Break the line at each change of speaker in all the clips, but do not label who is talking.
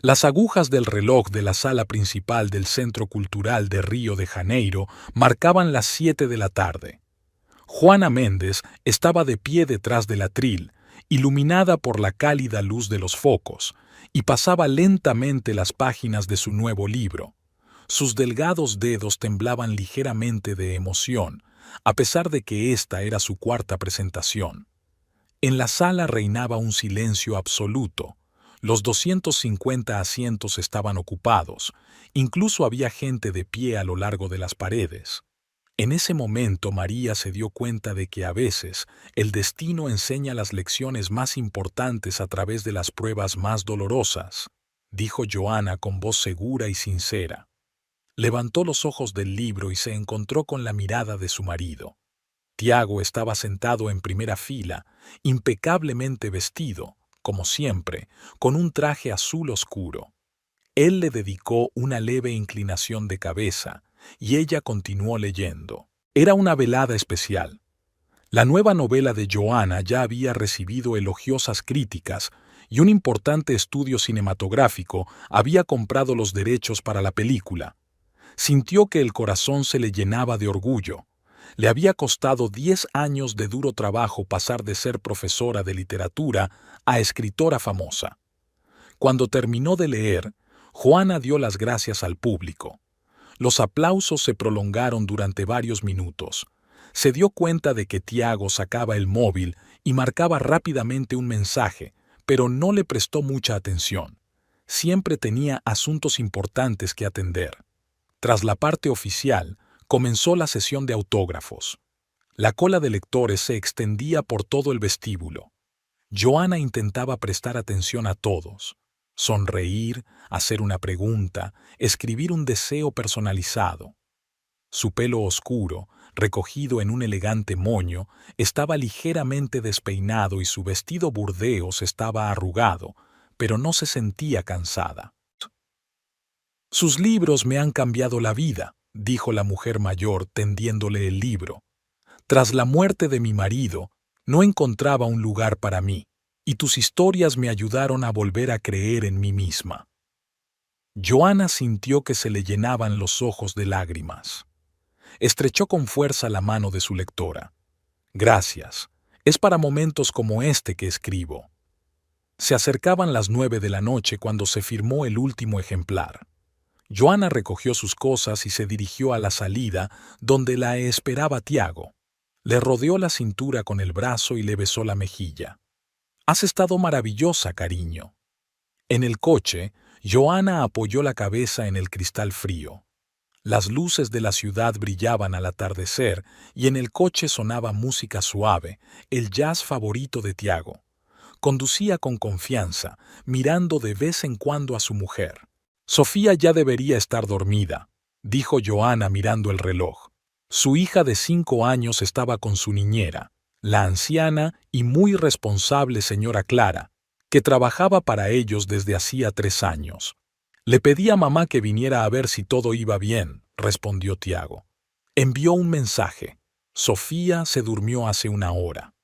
Las agujas del reloj de la sala principal del Centro Cultural de Río de Janeiro marcaban las 7 de la tarde. Juana Méndez estaba de pie detrás del atril, iluminada por la cálida luz de los focos, y pasaba lentamente las páginas de su nuevo libro. Sus delgados dedos temblaban ligeramente de emoción, a pesar de que esta era su cuarta presentación. En la sala reinaba un silencio absoluto. Los 250 asientos estaban ocupados, incluso había gente de pie a lo largo de las paredes. En ese momento María se dio cuenta de que a veces el destino enseña las lecciones más importantes a través de las pruebas más dolorosas, dijo Joana con voz segura y sincera. Levantó los ojos del libro y se encontró con la mirada de su marido. Tiago estaba sentado en primera fila, impecablemente vestido, como siempre, con un traje azul oscuro. Él le dedicó una leve inclinación de cabeza, y ella continuó leyendo. Era una velada especial. La nueva novela de Joana ya había recibido elogiosas críticas, y un importante estudio cinematográfico había comprado los derechos para la película. Sintió que el corazón se le llenaba de orgullo. Le había costado 10 años de duro trabajo pasar de ser profesora de literatura a escritora famosa. Cuando terminó de leer, Juana dio las gracias al público. Los aplausos se prolongaron durante varios minutos. Se dio cuenta de que Tiago sacaba el móvil y marcaba rápidamente un mensaje, pero no le prestó mucha atención. Siempre tenía asuntos importantes que atender. Tras la parte oficial, comenzó la sesión de autógrafos. La cola de lectores se extendía por todo el vestíbulo. Joana intentaba prestar atención a todos. Sonreír, hacer una pregunta, escribir un deseo personalizado. Su pelo oscuro, recogido en un elegante moño, estaba ligeramente despeinado y su vestido burdeos estaba arrugado, pero no se sentía cansada. «Sus libros me han cambiado la vida», dijo la mujer mayor tendiéndole el libro. «Tras la muerte de mi marido, no encontraba un lugar para mí, y tus historias me ayudaron a volver a creer en mí misma». Joana sintió que se le llenaban los ojos de lágrimas. Estrechó con fuerza la mano de su lectora. «Gracias. Es para momentos como este que escribo». Se acercaban las 9 de la noche cuando se firmó el último ejemplar. Joana recogió sus cosas y se dirigió a la salida, donde la esperaba Tiago. Le rodeó la cintura con el brazo y le besó la mejilla. «Has estado maravillosa, cariño». En el coche, Joana apoyó la cabeza en el cristal frío. Las luces de la ciudad brillaban al atardecer y en el coche sonaba música suave, el jazz favorito de Tiago. Conducía con confianza, mirando de vez en cuando a su mujer. «Sofía ya debería estar dormida», dijo Joana mirando el reloj. Su hija de 5 años estaba con su niñera, la anciana y muy responsable señora Clara, que trabajaba para ellos desde hacía 3 años. «Le pedí a mamá que viniera a ver si todo iba bien», respondió Tiago. Envió un mensaje. Sofía se durmió hace 1 hora.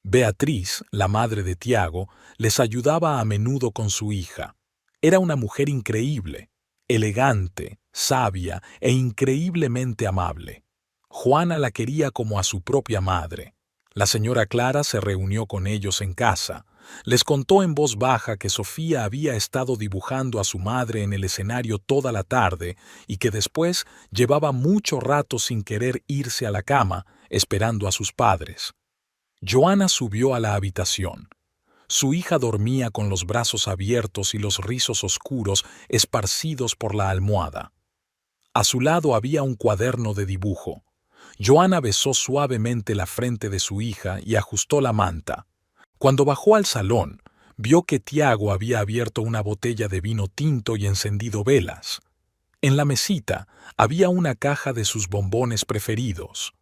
Beatriz, la madre de Tiago, les ayudaba a menudo con su hija. Era una mujer increíble, elegante, sabia e increíblemente amable. Juana la quería como a su propia madre. La señora Clara se reunió con ellos en casa. Les contó en voz baja que Sofía había estado dibujando a su madre en el escenario toda la tarde y que después llevaba mucho rato sin querer irse a la cama, esperando a sus padres. Joana subió a la habitación. Su hija dormía con los brazos abiertos y los rizos oscuros esparcidos por la almohada. A su lado había un cuaderno de dibujo. Joana besó suavemente la frente de su hija y ajustó la manta. Cuando bajó al salón, vio que Tiago había abierto una botella de vino tinto y encendido velas. En la mesita había una caja de sus bombones preferidos.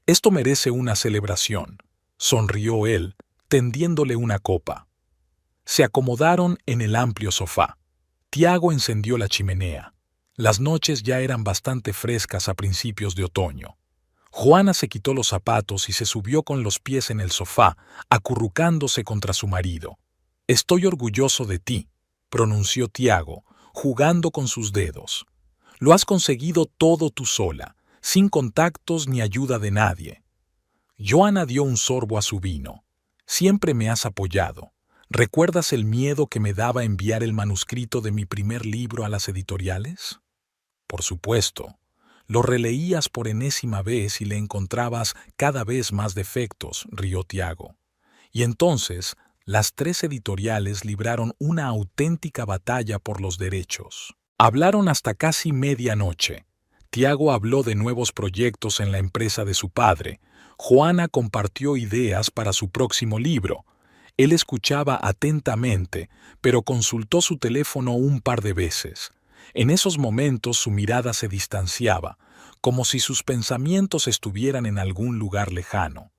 «Esto merece una celebración», sonrió él, tendiéndole una copa. Se acomodaron en el amplio sofá. Tiago encendió la chimenea. Las noches ya eran bastante frescas a principios de otoño. Juana se quitó los zapatos y se subió con los pies en el sofá, acurrucándose contra su marido. «Estoy orgulloso de ti», pronunció Tiago, jugando con sus dedos. Lo has conseguido todo tú sola, sin contactos ni ayuda de nadie. Joana dio un sorbo a su vino. Siempre me has apoyado. ¿Recuerdas el miedo que me daba enviar el manuscrito de mi primer libro a las editoriales? Por supuesto. Lo releías por enésima vez y le encontrabas cada vez más defectos, rió Tiago. Y entonces, las 3 editoriales libraron una auténtica batalla por los derechos. Hablaron hasta casi medianoche. Tiago habló de nuevos proyectos en la empresa de su padre. Joana compartió ideas para su próximo libro. Él escuchaba atentamente, pero consultó su teléfono un par de veces. En esos momentos su mirada se distanciaba, como si sus pensamientos estuvieran en algún lugar lejano.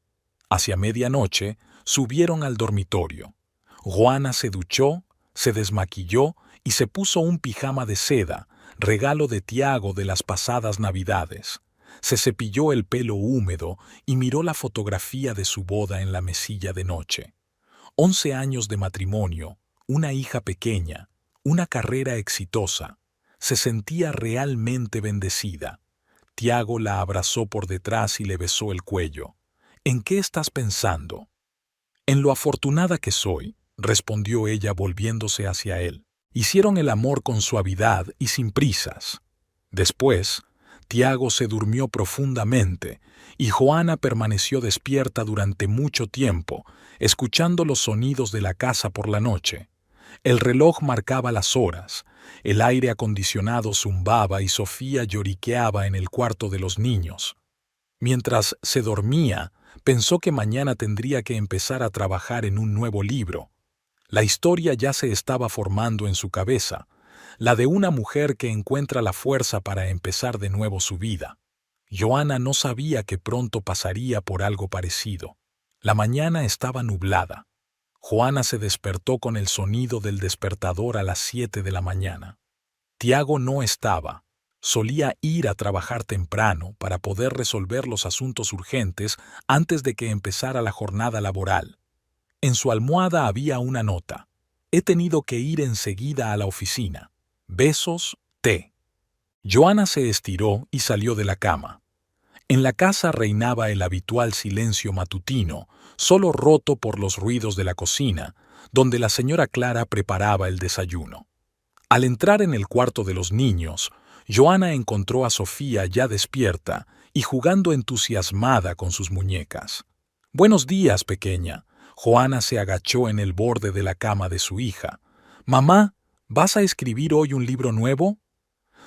Hacia medianoche, subieron al dormitorio. Joana se duchó, se desmaquilló y se puso un pijama de seda, regalo de Tiago de las pasadas Navidades. Se cepilló el pelo húmedo y miró la fotografía de su boda en la mesilla de noche. 11 años de matrimonio, una hija pequeña, una carrera exitosa. Se sentía realmente bendecida. Tiago la abrazó por detrás y le besó el cuello. ¿En qué estás pensando? En lo afortunada que soy, respondió ella volviéndose hacia él. Hicieron el amor con suavidad y sin prisas. Después, Tiago se durmió profundamente y Joana permaneció despierta durante mucho tiempo, escuchando los sonidos de la casa por la noche. El reloj marcaba las horas, el aire acondicionado zumbaba y Sofía lloriqueaba en el cuarto de los niños. Mientras se dormía, pensó que mañana tendría que empezar a trabajar en un nuevo libro. La historia ya se estaba formando en su cabeza, la de una mujer que encuentra la fuerza para empezar de nuevo su vida. Joana no sabía que pronto pasaría por algo parecido. La mañana estaba nublada. Joana se despertó con el sonido del despertador a las 7 de la mañana. Tiago no estaba. Solía ir a trabajar temprano para poder resolver los asuntos urgentes antes de que empezara la jornada laboral. En su almohada había una nota. He tenido que ir enseguida a la oficina. Besos, T. Joana se estiró y salió de la cama. En la casa reinaba el habitual silencio matutino, solo roto por los ruidos de la cocina, donde la señora Clara preparaba el desayuno. Al entrar en el cuarto de los niños, Joana encontró a Sofía ya despierta y jugando entusiasmada con sus muñecas. «Buenos días, pequeña». Joana se agachó en el borde de la cama de su hija. «Mamá, ¿vas a escribir hoy un libro nuevo?»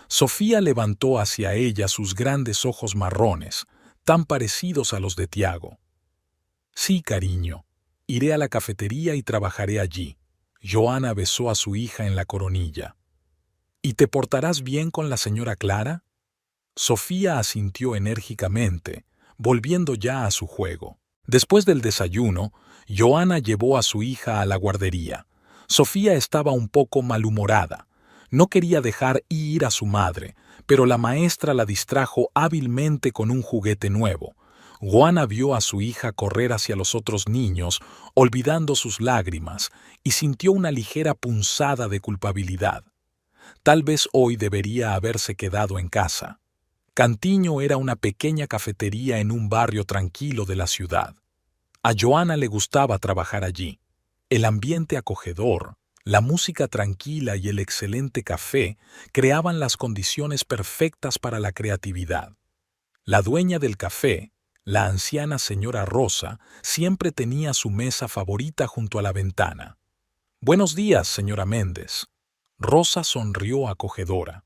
Sofía levantó hacia ella sus grandes ojos marrones, tan parecidos a los de Tiago. «Sí, cariño. Iré a la cafetería y trabajaré allí». Joana besó a su hija en la coronilla. «¿Y te portarás bien con la señora Clara?» Sofía asintió enérgicamente, volviendo ya a su juego. Después del desayuno, Joana llevó a su hija a la guardería. Sofía estaba un poco malhumorada. No quería dejar ir a su madre, pero la maestra la distrajo hábilmente con un juguete nuevo. Joana vio a su hija correr hacia los otros niños, olvidando sus lágrimas, y sintió una ligera punzada de culpabilidad. Tal vez hoy debería haberse quedado en casa. Cantiño era una pequeña cafetería en un barrio tranquilo de la ciudad. A Joana le gustaba trabajar allí. El ambiente acogedor, la música tranquila y el excelente café creaban las condiciones perfectas para la creatividad. La dueña del café, la anciana señora Rosa, siempre tenía su mesa favorita junto a la ventana. «Buenos días, señora Méndez». Rosa sonrió acogedora.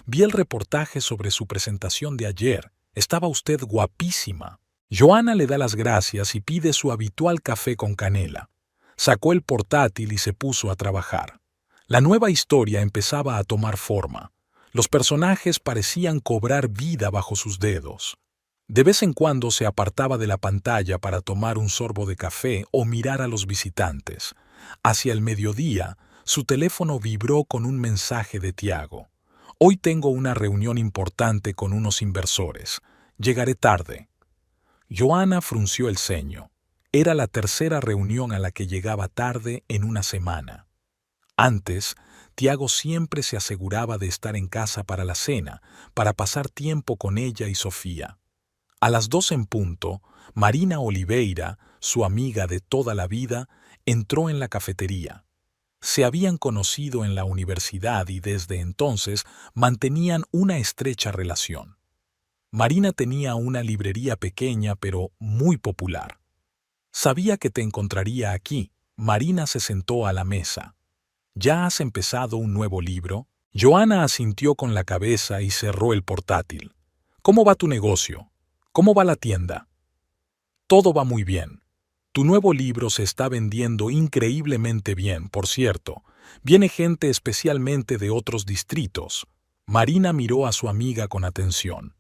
«Vi el reportaje sobre su presentación de ayer. Estaba usted guapísima». Joana le da las gracias y pide su habitual café con canela. Sacó el portátil y se puso a trabajar. La nueva historia empezaba a tomar forma. Los personajes parecían cobrar vida bajo sus dedos. De vez en cuando se apartaba de la pantalla para tomar un sorbo de café o mirar a los visitantes. Hacia el mediodía, su teléfono vibró con un mensaje de Tiago. «Hoy tengo una reunión importante con unos inversores. Llegaré tarde». Joana frunció el ceño. Era la tercera reunión a la que llegaba tarde en una semana. Antes, Tiago siempre se aseguraba de estar en casa para la cena, para pasar tiempo con ella y Sofía. A las 2 en punto, Marina Oliveira, su amiga de toda la vida, entró en la cafetería. Se habían conocido en la universidad y desde entonces mantenían una estrecha relación. Marina tenía una librería pequeña pero muy popular. Sabía que te encontraría aquí. Marina se sentó a la mesa. ¿Ya has empezado un nuevo libro? Joana asintió con la cabeza y cerró el portátil. ¿Cómo va tu negocio? ¿Cómo va la tienda? Todo va muy bien. Tu nuevo libro se está vendiendo increíblemente bien, por cierto. Viene gente especialmente de otros distritos. Marina miró a su amiga con atención.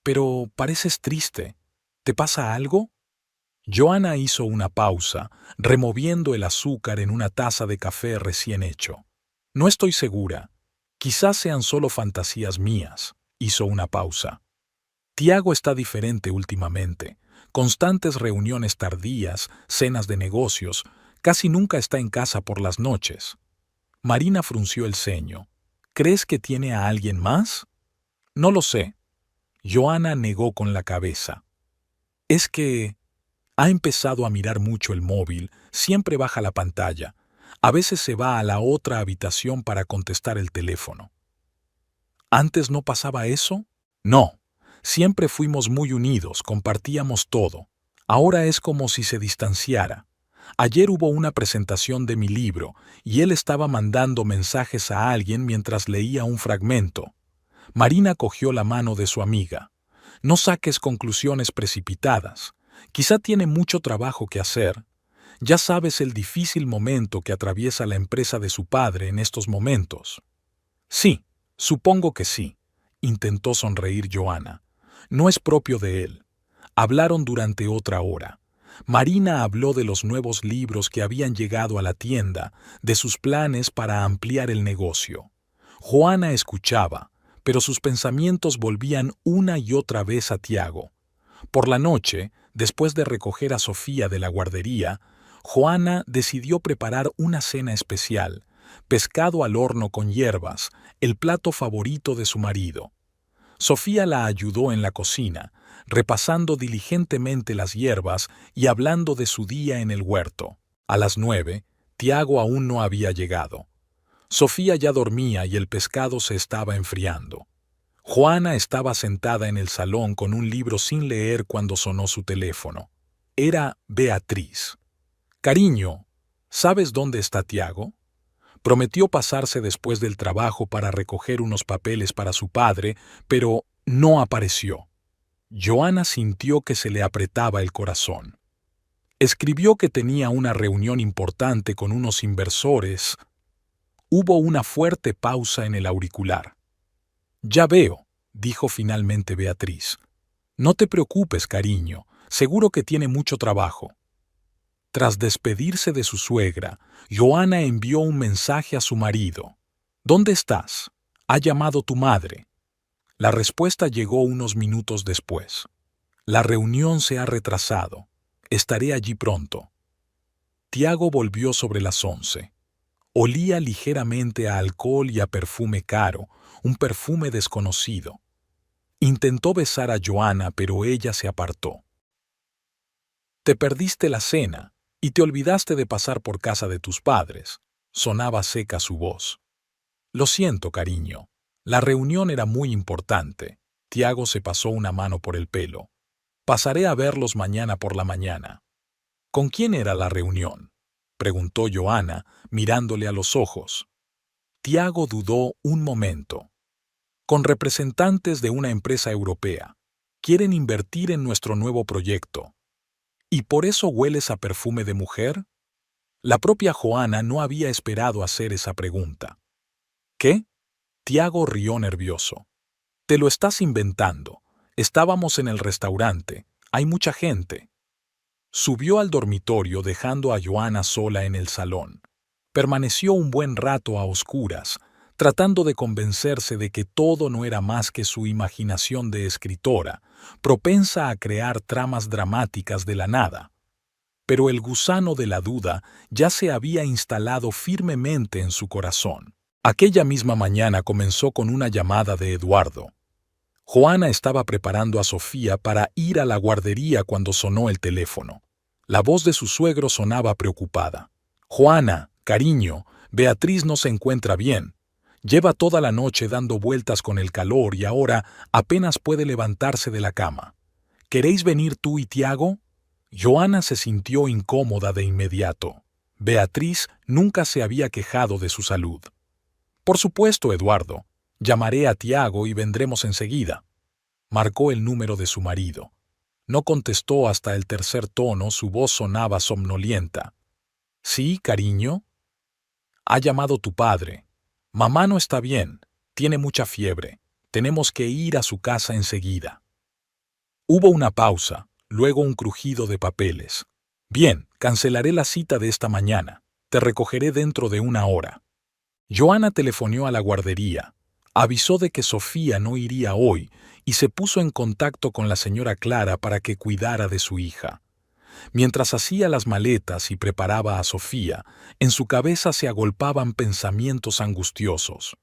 Pero pareces triste. ¿Te pasa algo? Joana hizo una pausa, removiendo el azúcar en una taza de café recién hecho. No estoy segura. Quizás sean solo fantasías mías. Hizo una pausa. Tiago está diferente últimamente. Constantes reuniones tardías, cenas de negocios, casi nunca está en casa por las noches. Marina frunció el ceño. ¿Crees que tiene a alguien más? No lo sé. Joana negó con la cabeza. Es que ha empezado a mirar mucho el móvil, siempre baja la pantalla. A veces se va a la otra habitación para contestar el teléfono. ¿Antes no pasaba eso? No. Siempre fuimos muy unidos, compartíamos todo. Ahora es como si se distanciara. Ayer hubo una presentación de mi libro y él estaba mandando mensajes a alguien mientras leía un fragmento. Marina cogió la mano de su amiga. No saques conclusiones precipitadas. Quizá tiene mucho trabajo que hacer. Ya sabes el difícil momento que atraviesa la empresa de su padre en estos momentos. Sí, supongo que sí, intentó sonreír Joana. No es propio de él. Hablaron durante otra hora. Marina habló de los nuevos libros que habían llegado a la tienda, de sus planes para ampliar el negocio. Joana escuchaba, pero sus pensamientos volvían una y otra vez a Tiago. Por la noche, después de recoger a Sofía de la guardería, Joana decidió preparar una cena especial, pescado al horno con hierbas, el plato favorito de su marido. Sofía la ayudó en la cocina, repasando diligentemente las hierbas y hablando de su día en el huerto. A las 9, Tiago aún no había llegado. Sofía ya dormía y el pescado se estaba enfriando. Joana estaba sentada en el salón con un libro sin leer cuando sonó su teléfono. Era Beatriz. Cariño, ¿sabes dónde está Tiago? Prometió pasarse después del trabajo para recoger unos papeles para su padre, pero no apareció. Joana sintió que se le apretaba el corazón. Escribió que tenía una reunión importante con unos inversores. Hubo una fuerte pausa en el auricular. Ya veo, dijo finalmente Beatriz. No te preocupes, cariño, seguro que tiene mucho trabajo. Tras despedirse de su suegra, Joana envió un mensaje a su marido. ¿Dónde estás? Ha llamado tu madre. La respuesta llegó unos minutos después. La reunión se ha retrasado. Estaré allí pronto. Tiago volvió sobre las 11. Olía ligeramente a alcohol y a perfume caro, un perfume desconocido. Intentó besar a Joana, pero ella se apartó. Te perdiste la cena y te olvidaste de pasar por casa de tus padres. Sonaba seca su voz. Lo siento, cariño. La reunión era muy importante. Tiago se pasó una mano por el pelo. Pasaré a verlos mañana por la mañana. ¿Con quién era la reunión?, preguntó Joana, mirándole a los ojos. Tiago dudó un momento. Con representantes de una empresa europea. Quieren invertir en nuestro nuevo proyecto. ¿Y por eso hueles a perfume de mujer? La propia Joana no había esperado hacer esa pregunta. ¿Qué? Tiago rió nervioso. Te lo estás inventando. Estábamos en el restaurante. Hay mucha gente. Subió al dormitorio dejando a Joana sola en el salón. Permaneció un buen rato a oscuras, tratando de convencerse de que todo no era más que su imaginación de escritora, propensa a crear tramas dramáticas de la nada. Pero el gusano de la duda ya se había instalado firmemente en su corazón. Aquella misma mañana comenzó con una llamada de Eduardo. Juana estaba preparando a Sofía para ir a la guardería cuando sonó el teléfono. La voz de su suegro sonaba preocupada. «Juana, cariño, Beatriz no se encuentra bien. Lleva toda la noche dando vueltas con el calor y ahora apenas puede levantarse de la cama. ¿Queréis venir tú y Tiago?» Joana se sintió incómoda de inmediato. Beatriz nunca se había quejado de su salud. «Por supuesto, Eduardo. Llamaré a Tiago y vendremos enseguida». Marcó el número de su marido. No contestó hasta el tercer tono, su voz sonaba somnolienta. «¿Sí, cariño?» «Ha llamado tu padre. Mamá no está bien, tiene mucha fiebre. Tenemos que ir a su casa enseguida». Hubo una pausa, luego un crujido de papeles. «Bien, cancelaré la cita de esta mañana. Te recogeré dentro de una hora». Joana telefonó a la guardería, avisó de que Sofía no iría hoy y se puso en contacto con la señora Clara para que cuidara de su hija. Mientras hacía las maletas y preparaba a Sofía, en su cabeza se agolpaban pensamientos angustiosos.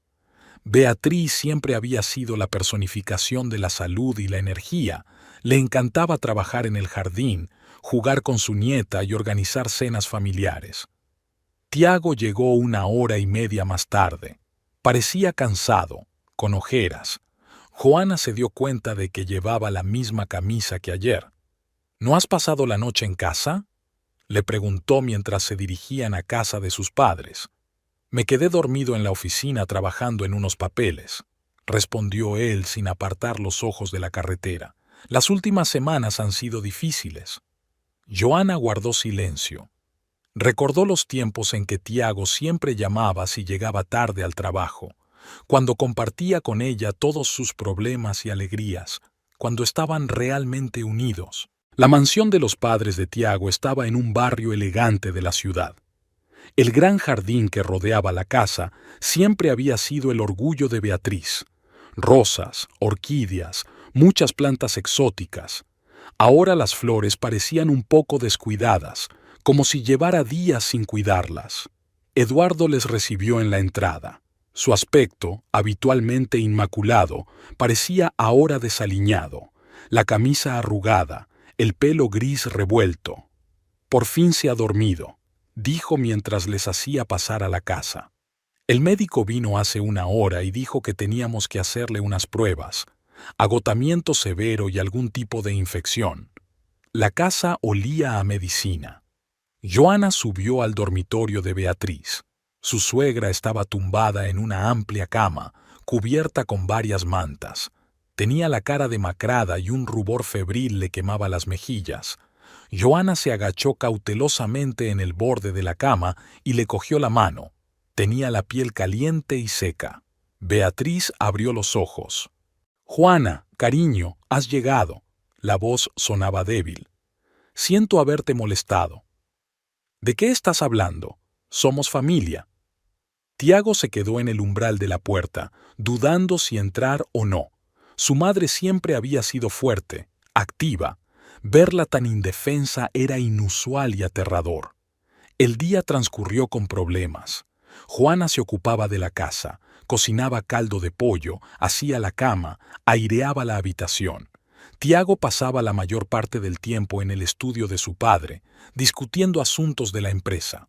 Beatriz siempre había sido la personificación de la salud y la energía. Le encantaba trabajar en el jardín, jugar con su nieta y organizar cenas familiares. Tiago llegó 1 hora y media más tarde. Parecía cansado, con ojeras. Joana se dio cuenta de que llevaba la misma camisa que ayer. «¿No has pasado la noche en casa?», le preguntó mientras se dirigían a casa de sus padres. «Me quedé dormido en la oficina trabajando en unos papeles», respondió él sin apartar los ojos de la carretera. «Las últimas semanas han sido difíciles». Joana guardó silencio. Recordó los tiempos en que Tiago siempre llamaba si llegaba tarde al trabajo, cuando compartía con ella todos sus problemas y alegrías, cuando estaban realmente unidos. La mansión de los padres de Tiago estaba en un barrio elegante de la ciudad. El gran jardín que rodeaba la casa siempre había sido el orgullo de Beatriz. Rosas, orquídeas, muchas plantas exóticas. Ahora las flores parecían un poco descuidadas, como si llevara días sin cuidarlas. Eduardo les recibió en la entrada. Su aspecto, habitualmente inmaculado, parecía ahora desaliñado, la camisa arrugada, el pelo gris revuelto. «Por fin se ha dormido», dijo mientras les hacía pasar a la casa. «El médico vino hace 1 hora y dijo que teníamos que hacerle unas pruebas, agotamiento severo y algún tipo de infección». La casa olía a medicina. Joana subió al dormitorio de Beatriz. Su suegra estaba tumbada en una amplia cama, cubierta con varias mantas. Tenía la cara demacrada y un rubor febril le quemaba las mejillas. Joana se agachó cautelosamente en el borde de la cama y le cogió la mano. Tenía la piel caliente y seca. Beatriz abrió los ojos. «Juana, cariño, has llegado». La voz sonaba débil. «Siento haberte molestado». «¿De qué estás hablando? Somos familia». Tiago se quedó en el umbral de la puerta, dudando si entrar o no. Su madre siempre había sido fuerte, activa. Verla tan indefensa era inusual y aterrador. El día transcurrió con problemas. Juana se ocupaba de la casa, cocinaba caldo de pollo, hacía la cama, aireaba la habitación. Tiago pasaba la mayor parte del tiempo en el estudio de su padre, discutiendo asuntos de la empresa.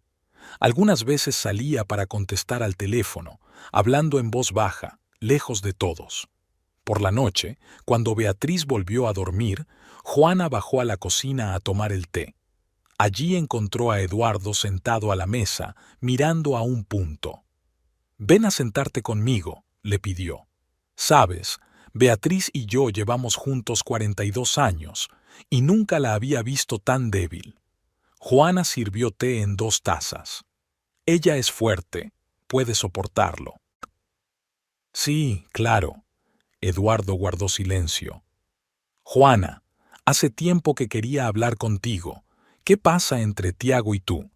Algunas veces salía para contestar al teléfono, hablando en voz baja, lejos de todos. Por la noche, cuando Beatriz volvió a dormir, Juana bajó a la cocina a tomar el té. Allí encontró a Eduardo sentado a la mesa, mirando a un punto. «Ven a sentarte conmigo», le pidió. «Sabes, Beatriz y yo llevamos juntos 42 años y nunca la había visto tan débil». Juana sirvió té en 2 tazas. «Ella es fuerte, puede soportarlo». «Sí, claro». Eduardo guardó silencio. «Juana, hace tiempo que quería hablar contigo. ¿Qué pasa entre Tiago y tú?».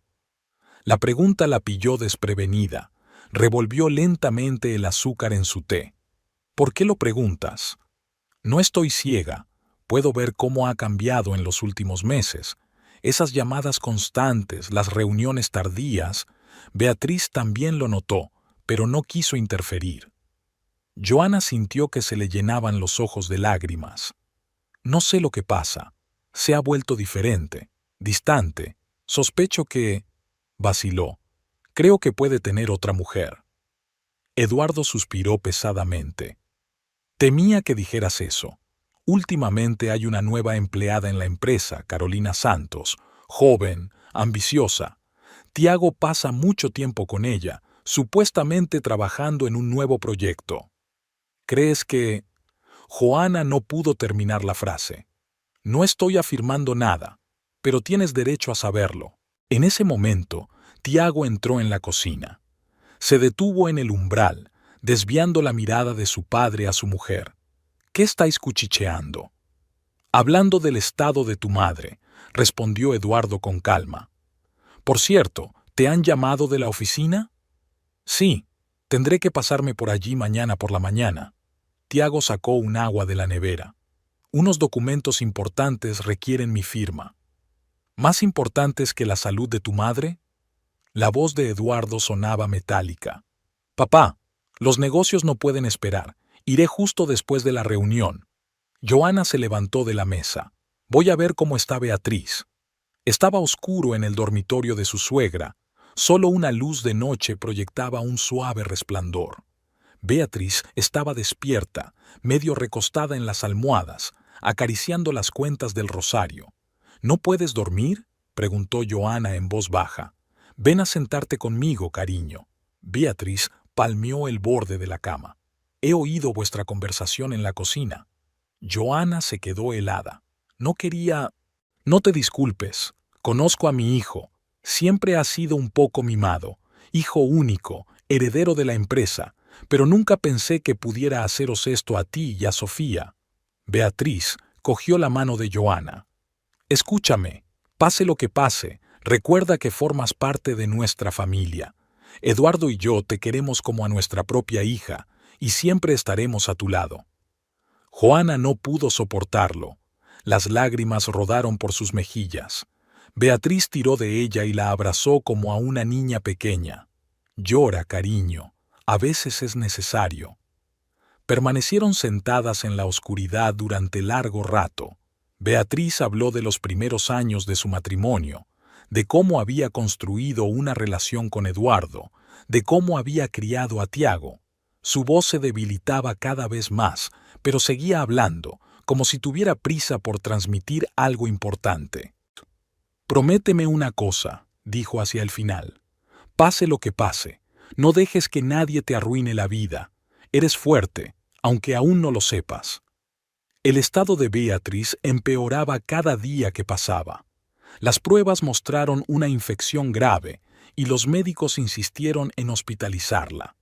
La pregunta la pilló desprevenida. Revolvió lentamente el azúcar en su té. «¿Por qué lo preguntas?». «No estoy ciega. Puedo ver cómo ha cambiado en los últimos meses. Esas llamadas constantes, las reuniones tardías». Beatriz también lo notó, pero no quiso interferir. Joana sintió que se le llenaban los ojos de lágrimas. No sé lo que pasa. Se ha vuelto diferente, distante. Sospecho que... vaciló. Creo que puede tener otra mujer. Eduardo suspiró pesadamente. Temía que dijeras eso. Últimamente hay una nueva empleada en la empresa, Carolina Santos, joven, ambiciosa. Tiago pasa mucho tiempo con ella, supuestamente trabajando en un nuevo proyecto. ¿Crees que...? Joana no pudo terminar la frase. No estoy afirmando nada, pero tienes derecho a saberlo. En ese momento, Tiago entró en la cocina. Se detuvo en el umbral, desviando la mirada de su padre a su mujer. ¿Qué estáis cuchicheando? Hablando del estado de tu madre, respondió Eduardo con calma. Por cierto, ¿te han llamado de la oficina? Sí, tendré que pasarme por allí mañana por la mañana. Tiago sacó un agua de la nevera. Unos documentos importantes requieren mi firma. ¿Más importantes que la salud de tu madre? La voz de Eduardo sonaba metálica. Papá, los negocios no pueden esperar. Iré justo después de la reunión. Joana se levantó de la mesa. Voy a ver cómo está Beatriz. Estaba oscuro en el dormitorio de su suegra. Solo una luz de noche proyectaba un suave resplandor. Beatriz estaba despierta, medio recostada en las almohadas, acariciando las cuentas del rosario. ¿No puedes dormir?, preguntó Joana en voz baja. Ven a sentarte conmigo, cariño. Beatriz palmeó el borde de la cama. He oído vuestra conversación en la cocina. Joana se quedó helada. No quería... No te disculpes. Conozco a mi hijo. Siempre ha sido un poco mimado. Hijo único, heredero de la empresa. Pero nunca pensé que pudiera haceros esto a ti y a Sofía. Beatriz cogió la mano de Joana. Escúchame, pase lo que pase, recuerda que formas parte de nuestra familia. Eduardo y yo te queremos como a nuestra propia hija, y siempre estaremos a tu lado. Joana no pudo soportarlo. Las lágrimas rodaron por sus mejillas. Beatriz tiró de ella y la abrazó como a una niña pequeña. Llora, cariño. A veces es necesario. Permanecieron sentadas en la oscuridad durante largo rato. Beatriz habló de los primeros años de su matrimonio, de cómo había construido una relación con Eduardo, de cómo había criado a Tiago. Su voz se debilitaba cada vez más, pero seguía hablando, como si tuviera prisa por transmitir algo importante. Prométeme una cosa, dijo hacia el final. Pase lo que pase. No dejes que nadie te arruine la vida. Eres fuerte, aunque aún no lo sepas. El estado de Beatriz empeoraba cada día que pasaba. Las pruebas mostraron una infección grave y los médicos insistieron en hospitalizarla.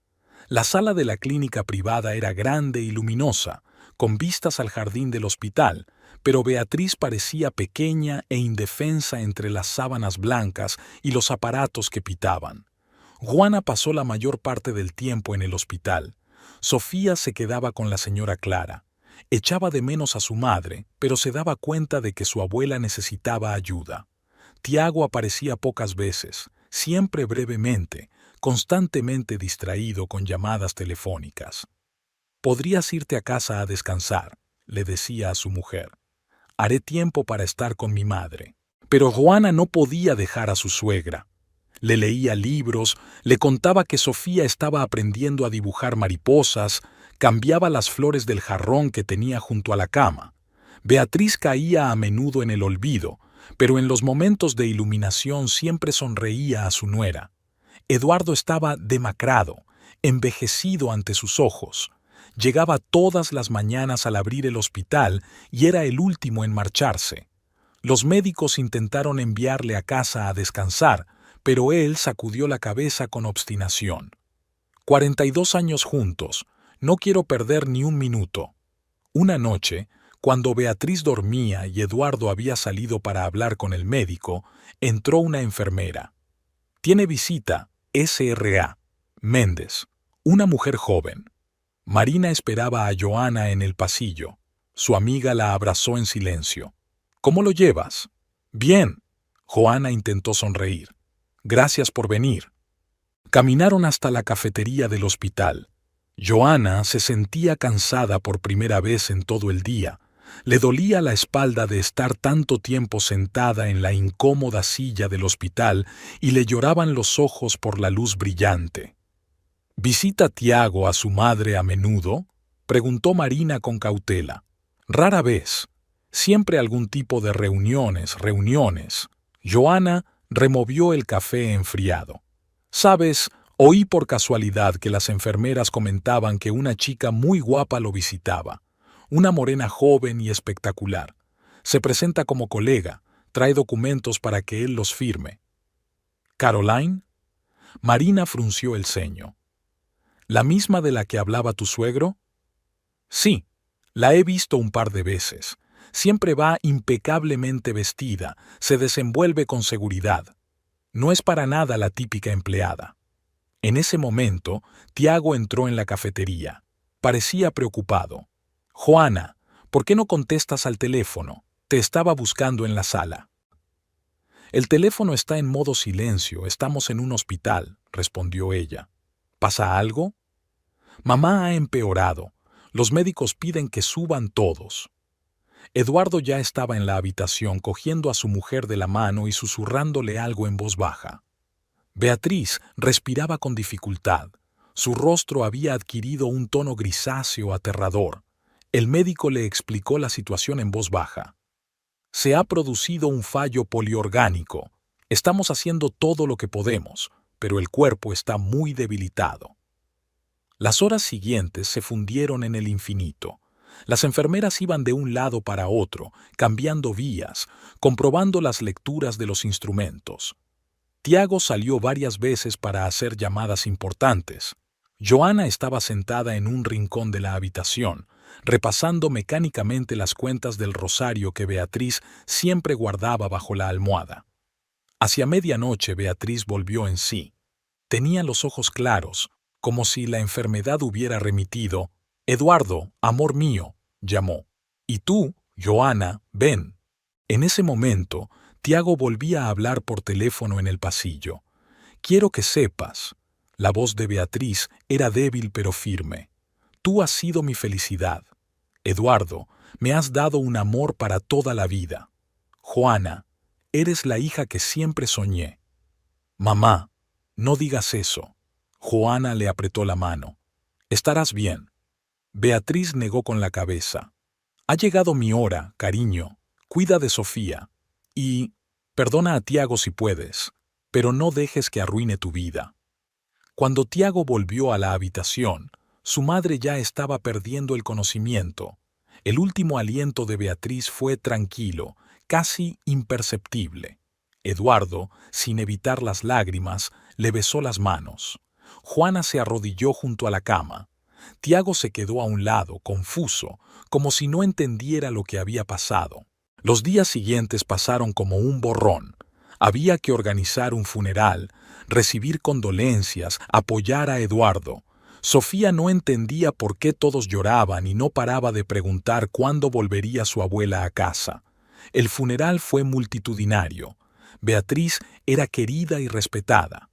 La sala de la clínica privada era grande y luminosa, con vistas al jardín del hospital, pero Beatriz parecía pequeña e indefensa entre las sábanas blancas y los aparatos que pitaban. Juana pasó la mayor parte del tiempo en el hospital. Sofía se quedaba con la señora Clara. Echaba de menos a su madre, pero se daba cuenta de que su abuela necesitaba ayuda. Tiago aparecía pocas veces, siempre brevemente, constantemente distraído con llamadas telefónicas. «Podrías irte a casa a descansar», le decía a su mujer. «Haré tiempo para estar con mi madre». Pero Juana no podía dejar a su suegra. Le leía libros, le contaba que Sofía estaba aprendiendo a dibujar mariposas, cambiaba las flores del jarrón que tenía junto a la cama. Beatriz caía a menudo en el olvido, pero en los momentos de iluminación siempre sonreía a su nuera. Eduardo estaba demacrado, envejecido ante sus ojos. Llegaba todas las mañanas al abrir el hospital y era el último en marcharse. Los médicos intentaron enviarle a casa a descansar, pero él sacudió la cabeza con obstinación. 42 años juntos, no quiero perder ni un minuto. Una noche, cuando Beatriz dormía y Eduardo había salido para hablar con el médico, entró una enfermera. Tiene visita, S.R.A. Méndez, una mujer joven. Marina esperaba a Joana en el pasillo. Su amiga la abrazó en silencio. ¿Cómo lo llevas? Bien. Joana intentó sonreír. Gracias por venir. Caminaron hasta la cafetería del hospital. Joana se sentía cansada por primera vez en todo el día. Le dolía la espalda de estar tanto tiempo sentada en la incómoda silla del hospital y le lloraban los ojos por la luz brillante. ¿Visita Tiago a su madre a menudo?, preguntó Marina con cautela. Rara vez. Siempre algún tipo de reuniones. Joana removió el café enfriado. ¿Sabes? Oí por casualidad que las enfermeras comentaban que una chica muy guapa lo visitaba. Una morena joven y espectacular. Se presenta como colega, trae documentos para que él los firme. ¿Caroline? Marina frunció el ceño. ¿La misma de la que hablaba tu suegro? Sí, la he visto un par de veces. Siempre va impecablemente vestida, se desenvuelve con seguridad. No es para nada la típica empleada. En ese momento, Tiago entró en la cafetería. Parecía preocupado. Joana, ¿por qué no contestas al teléfono? Te estaba buscando en la sala. El teléfono está en modo silencio, estamos en un hospital, respondió ella. ¿Pasa algo? Mamá ha empeorado. Los médicos piden que suban todos. Eduardo ya estaba en la habitación cogiendo a su mujer de la mano y susurrándole algo en voz baja. Beatriz respiraba con dificultad. Su rostro había adquirido un tono grisáceo aterrador. El médico le explicó la situación en voz baja. Se ha producido un fallo poliorgánico. Estamos haciendo todo lo que podemos, pero el cuerpo está muy debilitado. Las horas siguientes se fundieron en el infinito. Las enfermeras iban de un lado para otro, cambiando vías, comprobando las lecturas de los instrumentos. Tiago salió varias veces para hacer llamadas importantes. Joana estaba sentada en un rincón de la habitación, repasando mecánicamente las cuentas del rosario que Beatriz siempre guardaba bajo la almohada. Hacia medianoche Beatriz volvió en sí. Tenía los ojos claros, como si la enfermedad hubiera remitido. «Eduardo, amor mío», llamó. «Y tú, Joana, ven». En ese momento, Tiago volvía a hablar por teléfono en el pasillo. «Quiero que sepas». La voz de Beatriz era débil pero firme. «Tú has sido mi felicidad. Eduardo, me has dado un amor para toda la vida. Joana, eres la hija que siempre soñé». «Mamá, no digas eso». Joana le apretó la mano. «Estarás bien». Beatriz negó con la cabeza. «Ha llegado mi hora, cariño. Cuida de Sofía. Y perdona a Tiago si puedes, pero no dejes que arruine tu vida». Cuando Tiago volvió a la habitación, su madre ya estaba perdiendo el conocimiento. El último aliento de Beatriz fue tranquilo, casi imperceptible. Eduardo, sin evitar las lágrimas, le besó las manos. Juana se arrodilló junto a la cama. Tiago se quedó a un lado, confuso, como si no entendiera lo que había pasado. Los días siguientes pasaron como un borrón. Había que organizar un funeral, recibir condolencias, apoyar a Eduardo. Sofía no entendía por qué todos lloraban y no paraba de preguntar cuándo volvería su abuela a casa. El funeral fue multitudinario. Beatriz era querida y respetada.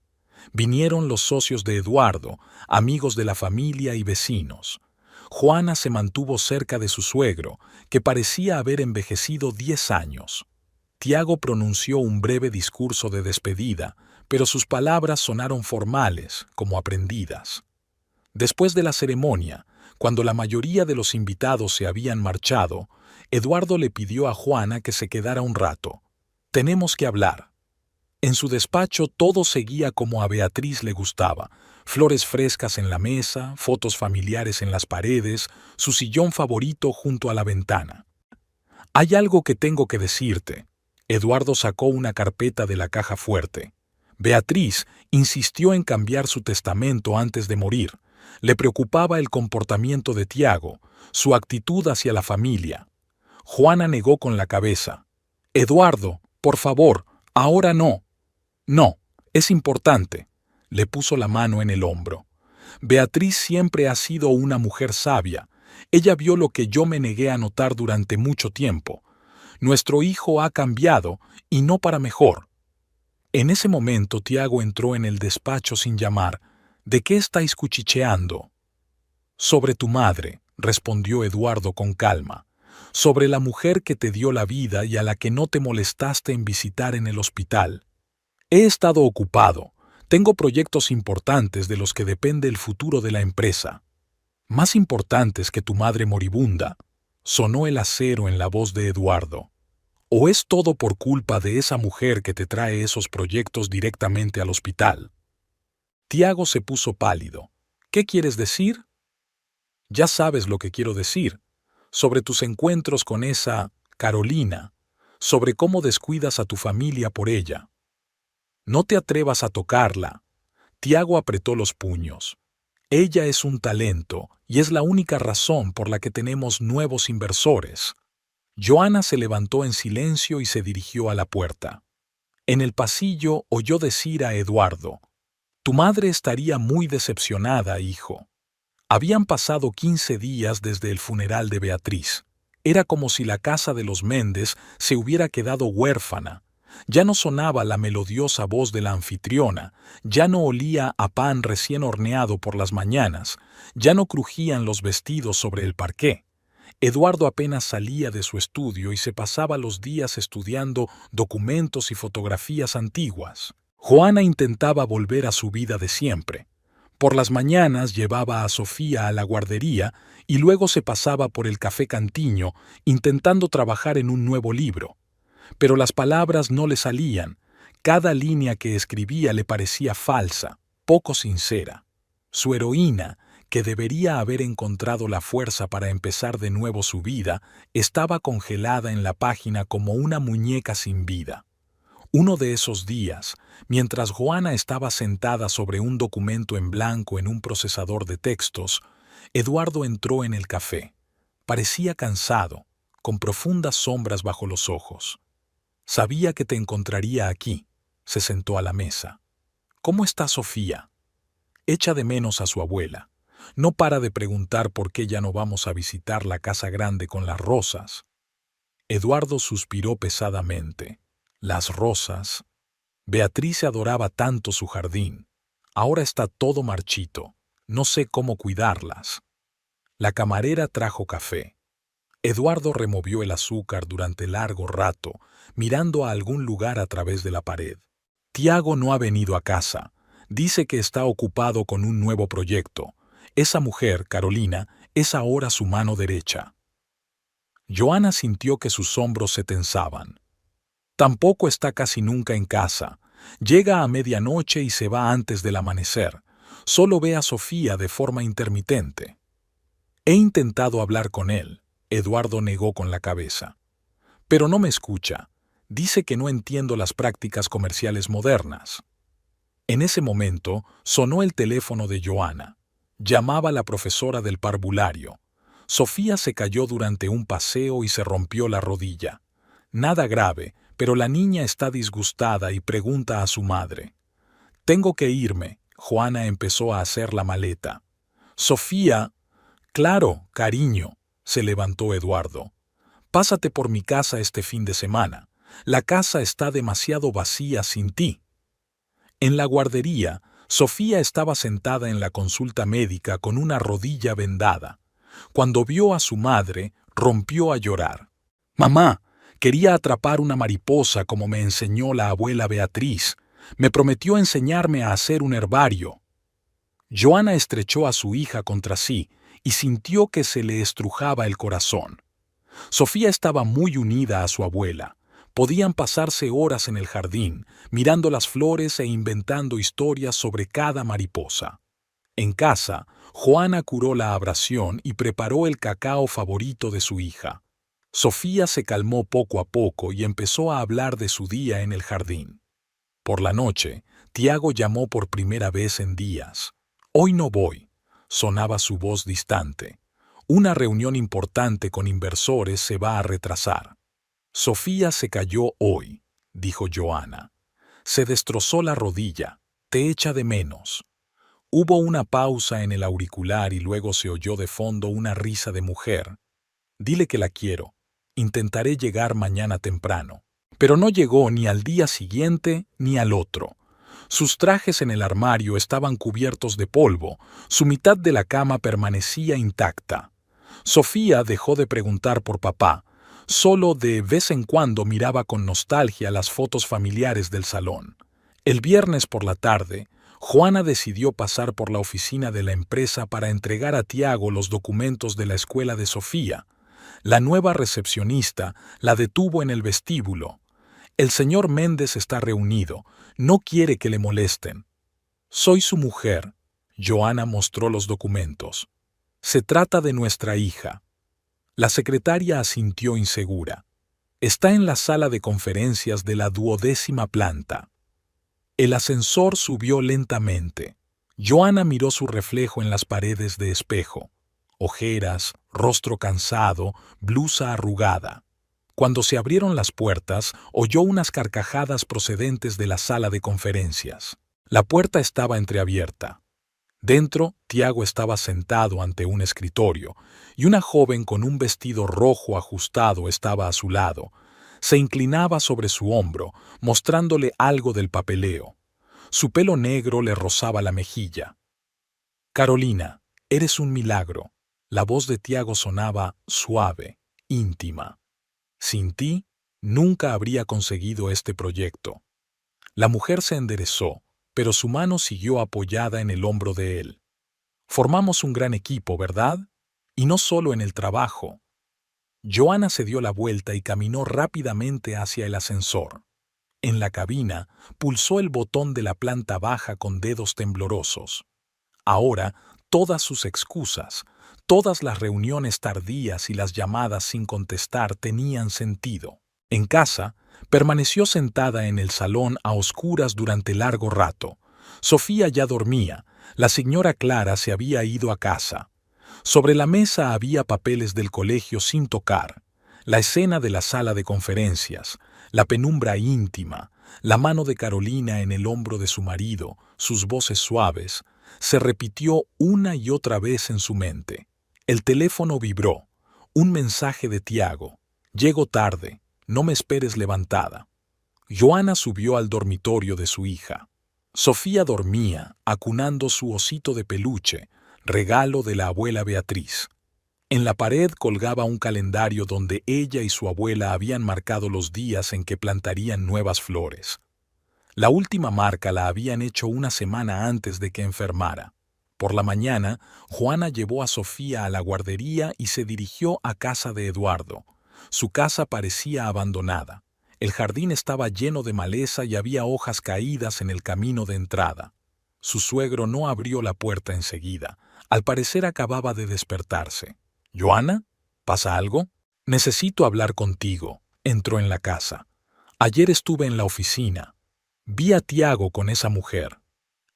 Vinieron los socios de Eduardo, amigos de la familia y vecinos. Juana se mantuvo cerca de su suegro, que parecía haber envejecido 10 años. Tiago pronunció un breve discurso de despedida, pero sus palabras sonaron formales, como aprendidas. Después de la ceremonia, cuando la mayoría de los invitados se habían marchado, Eduardo le pidió a Juana que se quedara un rato. «Tenemos que hablar». En su despacho todo seguía como a Beatriz le gustaba. Flores frescas en la mesa, fotos familiares en las paredes, su sillón favorito junto a la ventana. «Hay algo que tengo que decirte». Eduardo sacó una carpeta de la caja fuerte. Beatriz insistió en cambiar su testamento antes de morir. Le preocupaba el comportamiento de Tiago, su actitud hacia la familia. Juana negó con la cabeza. «Eduardo, por favor, ahora no». «No, es importante». Le puso la mano en el hombro. «Beatriz siempre ha sido una mujer sabia. Ella vio lo que yo me negué a notar durante mucho tiempo. Nuestro hijo ha cambiado, y no para mejor». En ese momento Tiago entró en el despacho sin llamar. ¿De qué estáis cuchicheando? Sobre tu madre, respondió Eduardo con calma. Sobre la mujer que te dio la vida y a la que no te molestaste en visitar en el hospital. He estado ocupado. Tengo proyectos importantes de los que depende el futuro de la empresa. Más importantes que tu madre moribunda. Sonó el acero en la voz de Eduardo. ¿O es todo por culpa de esa mujer que te trae esos proyectos directamente al hospital? Tiago se puso pálido. ¿Qué quieres decir? Ya sabes lo que quiero decir. Sobre tus encuentros con esa Carolina. Sobre cómo descuidas a tu familia por ella. No te atrevas a tocarla. Tiago apretó los puños. Ella es un talento y es la única razón por la que tenemos nuevos inversores. Joana se levantó en silencio y se dirigió a la puerta. En el pasillo oyó decir a Eduardo: «Tu madre estaría muy decepcionada, hijo». Habían pasado 15 días desde el funeral de Beatriz. Era como si la casa de los Méndez se hubiera quedado huérfana. Ya no sonaba la melodiosa voz de la anfitriona, ya no olía a pan recién horneado por las mañanas, ya no crujían los vestidos sobre el parqué. Eduardo apenas salía de su estudio y se pasaba los días estudiando documentos y fotografías antiguas. Joana intentaba volver a su vida de siempre. Por las mañanas llevaba a Sofía a la guardería y luego se pasaba por el café Cantiño intentando trabajar en un nuevo libro. Pero las palabras no le salían. Cada línea que escribía le parecía falsa, poco sincera. Su heroína, que debería haber encontrado la fuerza para empezar de nuevo su vida, estaba congelada en la página como una muñeca sin vida. Uno de esos días, mientras Joana estaba sentada sobre un documento en blanco en un procesador de textos, Eduardo entró en el café. Parecía cansado, con profundas sombras bajo los ojos. «Sabía que te encontraría aquí», se sentó a la mesa. «¿Cómo está Sofía?» Echa de menos a su abuela. No para de preguntar por qué ya no vamos a visitar la casa grande con las rosas. Eduardo suspiró pesadamente. Las rosas. Beatriz adoraba tanto su jardín. Ahora está todo marchito. No sé cómo cuidarlas. La camarera trajo café. Eduardo removió el azúcar durante largo rato, mirando a algún lugar a través de la pared. Tiago no ha venido a casa. Dice que está ocupado con un nuevo proyecto. Esa mujer, Carolina, es ahora su mano derecha. Joana sintió que sus hombros se tensaban. Tampoco está casi nunca en casa. Llega a medianoche y se va antes del amanecer. Solo ve a Sofía de forma intermitente. He intentado hablar con él. Eduardo negó con la cabeza. Pero no me escucha. Dice que no entiendo las prácticas comerciales modernas. En ese momento sonó el teléfono de Joana. Llamaba la profesora del parvulario. Sofía se cayó durante un paseo y se rompió la rodilla. Nada grave, pero la niña está disgustada y pregunta a su madre. «Tengo que irme». Joana empezó a hacer la maleta. «Sofía». «Claro, cariño», se levantó Eduardo. «Pásate por mi casa este fin de semana. La casa está demasiado vacía sin ti». En la guardería, Sofía estaba sentada en la consulta médica con una rodilla vendada. Cuando vio a su madre, rompió a llorar. «Mamá, quería atrapar una mariposa como me enseñó la abuela Beatriz. Me prometió enseñarme a hacer un herbario». Joana estrechó a su hija contra sí y sintió que se le estrujaba el corazón. Sofía estaba muy unida a su abuela. Podían pasarse horas en el jardín, mirando las flores e inventando historias sobre cada mariposa. En casa, Joana curó la abrasión y preparó el cacao favorito de su hija. Sofía se calmó poco a poco y empezó a hablar de su día en el jardín. Por la noche, Tiago llamó por primera vez en días. «Hoy no voy», sonaba su voz distante. «Una reunión importante con inversores se va a retrasar». «Sofía se cayó hoy», dijo Joana. «Se destrozó la rodilla. Te echa de menos». Hubo una pausa en el auricular y luego se oyó de fondo una risa de mujer. «Dile que la quiero. Intentaré llegar mañana temprano». Pero no llegó ni al día siguiente ni al otro. Sus trajes en el armario estaban cubiertos de polvo, su mitad de la cama permanecía intacta. Sofía dejó de preguntar por papá, solo de vez en cuando miraba con nostalgia las fotos familiares del salón. El viernes por la tarde, Juana decidió pasar por la oficina de la empresa para entregar a Tiago los documentos de la escuela de Sofía. La nueva recepcionista la detuvo en el vestíbulo. El señor Méndez está reunido, no quiere que le molesten. Soy su mujer. Joana mostró los documentos. Se trata de nuestra hija. La secretaria asintió insegura. Está en la sala de conferencias de la 12ª planta. El ascensor subió lentamente. Joana miró su reflejo en las paredes de espejo. Ojeras, rostro cansado, blusa arrugada. Cuando se abrieron las puertas, oyó unas carcajadas procedentes de la sala de conferencias. La puerta estaba entreabierta. Dentro, Tiago estaba sentado ante un escritorio, y una joven con un vestido rojo ajustado estaba a su lado. Se inclinaba sobre su hombro, mostrándole algo del papeleo. Su pelo negro le rozaba la mejilla. «Carolina, eres un milagro». La voz de Tiago sonaba suave, íntima. «Sin ti, nunca habría conseguido este proyecto». La mujer se enderezó, pero su mano siguió apoyada en el hombro de él. «Formamos un gran equipo, ¿verdad? Y no solo en el trabajo». Joana se dio la vuelta y caminó rápidamente hacia el ascensor. En la cabina, pulsó el botón de la planta baja con dedos temblorosos. Ahora, todas sus excusas, todas las reuniones tardías y las llamadas sin contestar tenían sentido. En casa, permaneció sentada en el salón a oscuras durante largo rato. Sofía ya dormía, la señora Clara se había ido a casa. Sobre la mesa había papeles del colegio sin tocar, la escena de la sala de conferencias, la penumbra íntima, la mano de Carolina en el hombro de su marido, sus voces suaves, se repitió una y otra vez en su mente. El teléfono vibró. Un mensaje de Tiago. «Llego tarde, no me esperes levantada». Joana subió al dormitorio de su hija. Sofía dormía, acunando su osito de peluche, regalo de la abuela Beatriz. En la pared colgaba un calendario donde ella y su abuela habían marcado los días en que plantarían nuevas flores. La última marca la habían hecho una semana antes de que enfermara. Por la mañana, Juana llevó a Sofía a la guardería y se dirigió a casa de Eduardo. Su casa parecía abandonada. El jardín estaba lleno de maleza y había hojas caídas en el camino de entrada. Su suegro no abrió la puerta enseguida. Al parecer acababa de despertarse. «¿Joana? ¿Pasa algo?» «Necesito hablar contigo». Entró en la casa. «Ayer estuve en la oficina. Vi a Tiago con esa mujer».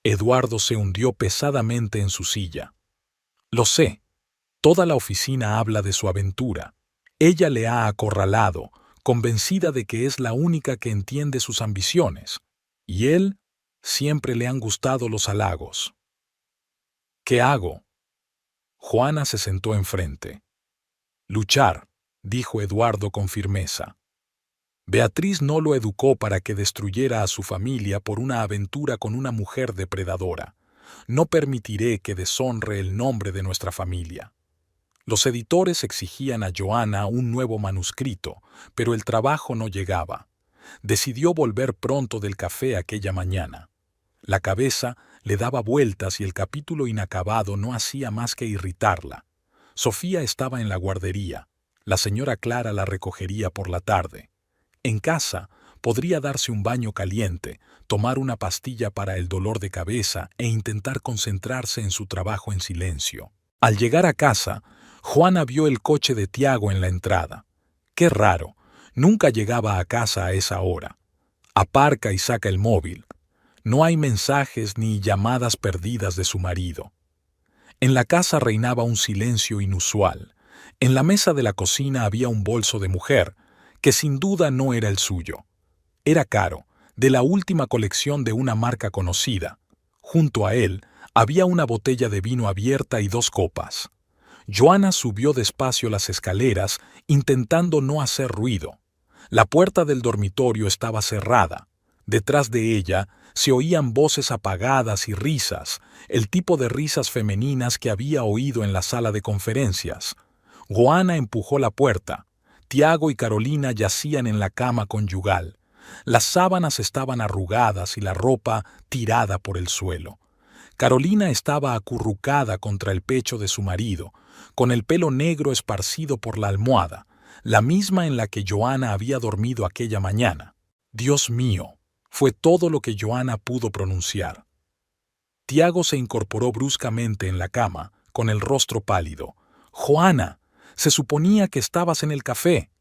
Eduardo se hundió pesadamente en su silla. «Lo sé. Toda la oficina habla de su aventura. Ella le ha acorralado, convencida de que es la única que entiende sus ambiciones. Y él, siempre le han gustado los halagos». «¿Qué hago?» Juana se sentó enfrente. «Luchar», dijo Eduardo con firmeza. «Beatriz no lo educó para que destruyera a su familia por una aventura con una mujer depredadora. No permitiré que deshonre el nombre de nuestra familia». Los editores exigían a Joana un nuevo manuscrito, pero el trabajo no llegaba. Decidió volver pronto del café aquella mañana. La cabeza le daba vueltas y el capítulo inacabado no hacía más que irritarla. Sofía estaba en la guardería. La señora Clara la recogería por la tarde. En casa, podría darse un baño caliente, tomar una pastilla para el dolor de cabeza e intentar concentrarse en su trabajo en silencio. Al llegar a casa, Juana vio el coche de Tiago en la entrada. Qué raro, nunca llegaba a casa a esa hora. Aparca y saca el móvil. No hay mensajes ni llamadas perdidas de su marido. En la casa reinaba un silencio inusual. En la mesa de la cocina había un bolso de mujer, que sin duda no era el suyo. Era caro, de la última colección de una marca conocida. Junto a él había una botella de vino abierta y 2 copas. Joana subió despacio las escaleras, intentando no hacer ruido. La puerta del dormitorio estaba cerrada. Detrás de ella se oían voces apagadas y risas, el tipo de risas femeninas que había oído en la sala de conferencias. Juana empujó la puerta. Tiago y Carolina yacían en la cama conyugal. Las sábanas estaban arrugadas y la ropa tirada por el suelo. Carolina estaba acurrucada contra el pecho de su marido, con el pelo negro esparcido por la almohada, la misma en la que Joana había dormido aquella mañana. Dios mío, fue todo lo que Joana pudo pronunciar. Tiago se incorporó bruscamente en la cama, con el rostro pálido. «Joana, se suponía que estabas en el café».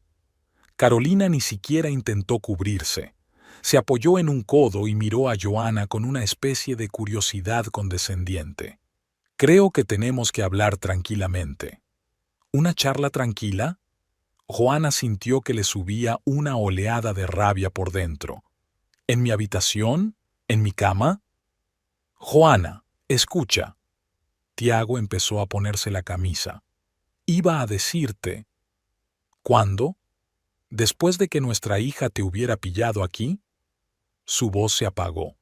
Carolina ni siquiera intentó cubrirse. Se apoyó en un codo y miró a Joana con una especie de curiosidad condescendiente. «Creo que tenemos que hablar tranquilamente». ¿Una charla tranquila? Joana sintió que le subía una oleada de rabia por dentro. ¿En mi habitación? ¿En mi cama? Joana, escucha. Tiago empezó a ponerse la camisa. Iba a decirte. ¿Cuándo? ¿Después de que nuestra hija te hubiera pillado aquí? Su voz se apagó.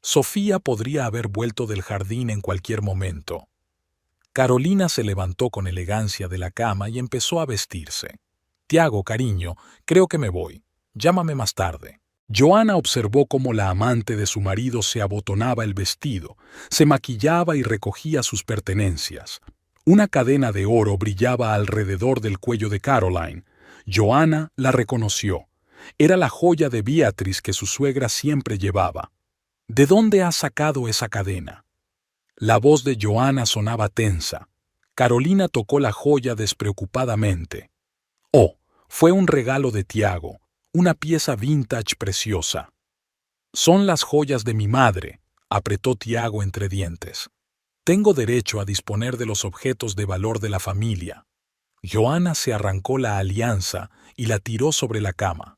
Sofía podría haber vuelto del jardín en cualquier momento. Carolina se levantó con elegancia de la cama y empezó a vestirse. Tiago, cariño, creo que me voy. Llámame más tarde. Joana observó cómo la amante de su marido se abotonaba el vestido, se maquillaba y recogía sus pertenencias. Una cadena de oro brillaba alrededor del cuello de Caroline. Joana la reconoció. Era la joya de Beatrice que su suegra siempre llevaba. ¿De dónde has sacado esa cadena? La voz de Joana sonaba tensa. Carolina tocó la joya despreocupadamente. Oh, fue un regalo de Tiago, una pieza vintage preciosa. Son las joyas de mi madre, apretó Tiago entre dientes. Tengo derecho a disponer de los objetos de valor de la familia. Joana se arrancó la alianza y la tiró sobre la cama.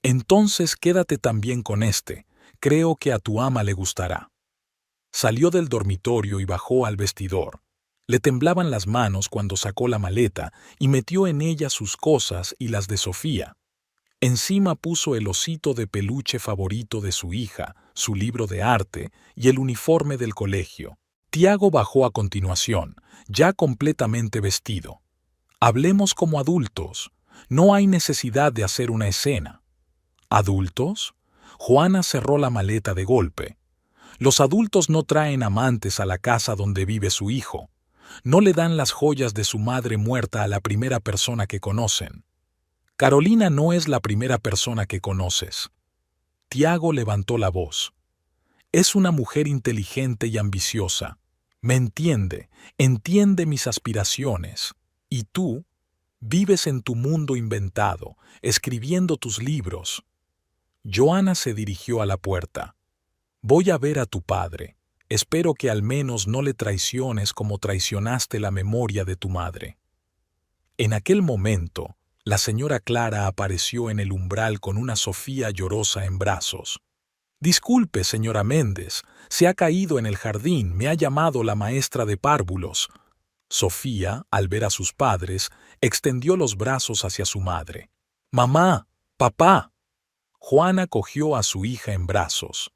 Entonces quédate también con este, creo que a tu ama le gustará. Salió del dormitorio y bajó al vestidor. Le temblaban las manos cuando sacó la maleta y metió en ella sus cosas y las de Sofía. Encima puso el osito de peluche favorito de su hija, su libro de arte y el uniforme del colegio. Tiago bajó a continuación, ya completamente vestido. Hablemos como adultos. No hay necesidad de hacer una escena. ¿Adultos? Joana cerró la maleta de golpe. Los adultos no traen amantes a la casa donde vive su hijo. No le dan las joyas de su madre muerta a la primera persona que conocen. Carolina no es la primera persona que conoces. Tiago levantó la voz. Es una mujer inteligente y ambiciosa. Me entiende, entiende mis aspiraciones. Y tú vives en tu mundo inventado, escribiendo tus libros. Joana se dirigió a la puerta. Voy a ver a tu padre. Espero que al menos no le traiciones como traicionaste la memoria de tu madre. En aquel momento, la señora Clara apareció en el umbral con una Sofía llorosa en brazos. Disculpe, señora Méndez, se ha caído en el jardín, me ha llamado la maestra de párvulos. Sofía, al ver a sus padres, extendió los brazos hacia su madre. Mamá, papá. Juana cogió a su hija en brazos.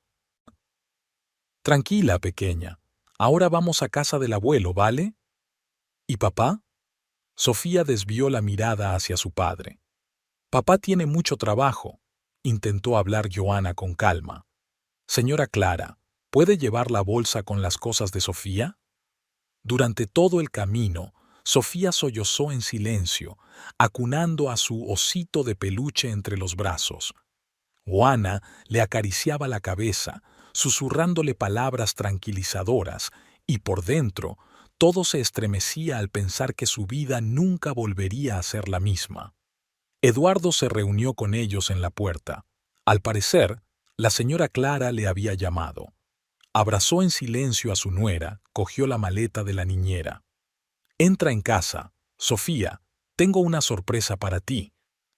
Tranquila, pequeña. Ahora vamos a casa del abuelo, ¿vale? ¿Y papá? Sofía desvió la mirada hacia su padre. Papá tiene mucho trabajo, intentó hablar Joana con calma. Señora Clara, ¿puede llevar la bolsa con las cosas de Sofía? Durante todo el camino, Sofía sollozó en silencio, acunando a su osito de peluche entre los brazos. Joana le acariciaba la cabeza, susurrándole palabras tranquilizadoras, y por dentro todo se estremecía al pensar que su vida nunca volvería a ser la misma. Eduardo se reunió con ellos en la puerta. Al parecer, la señora Clara le había llamado. Abrazó en silencio a su nuera, cogió la maleta de la niñera. Entra en casa. Sofía, tengo una sorpresa para ti.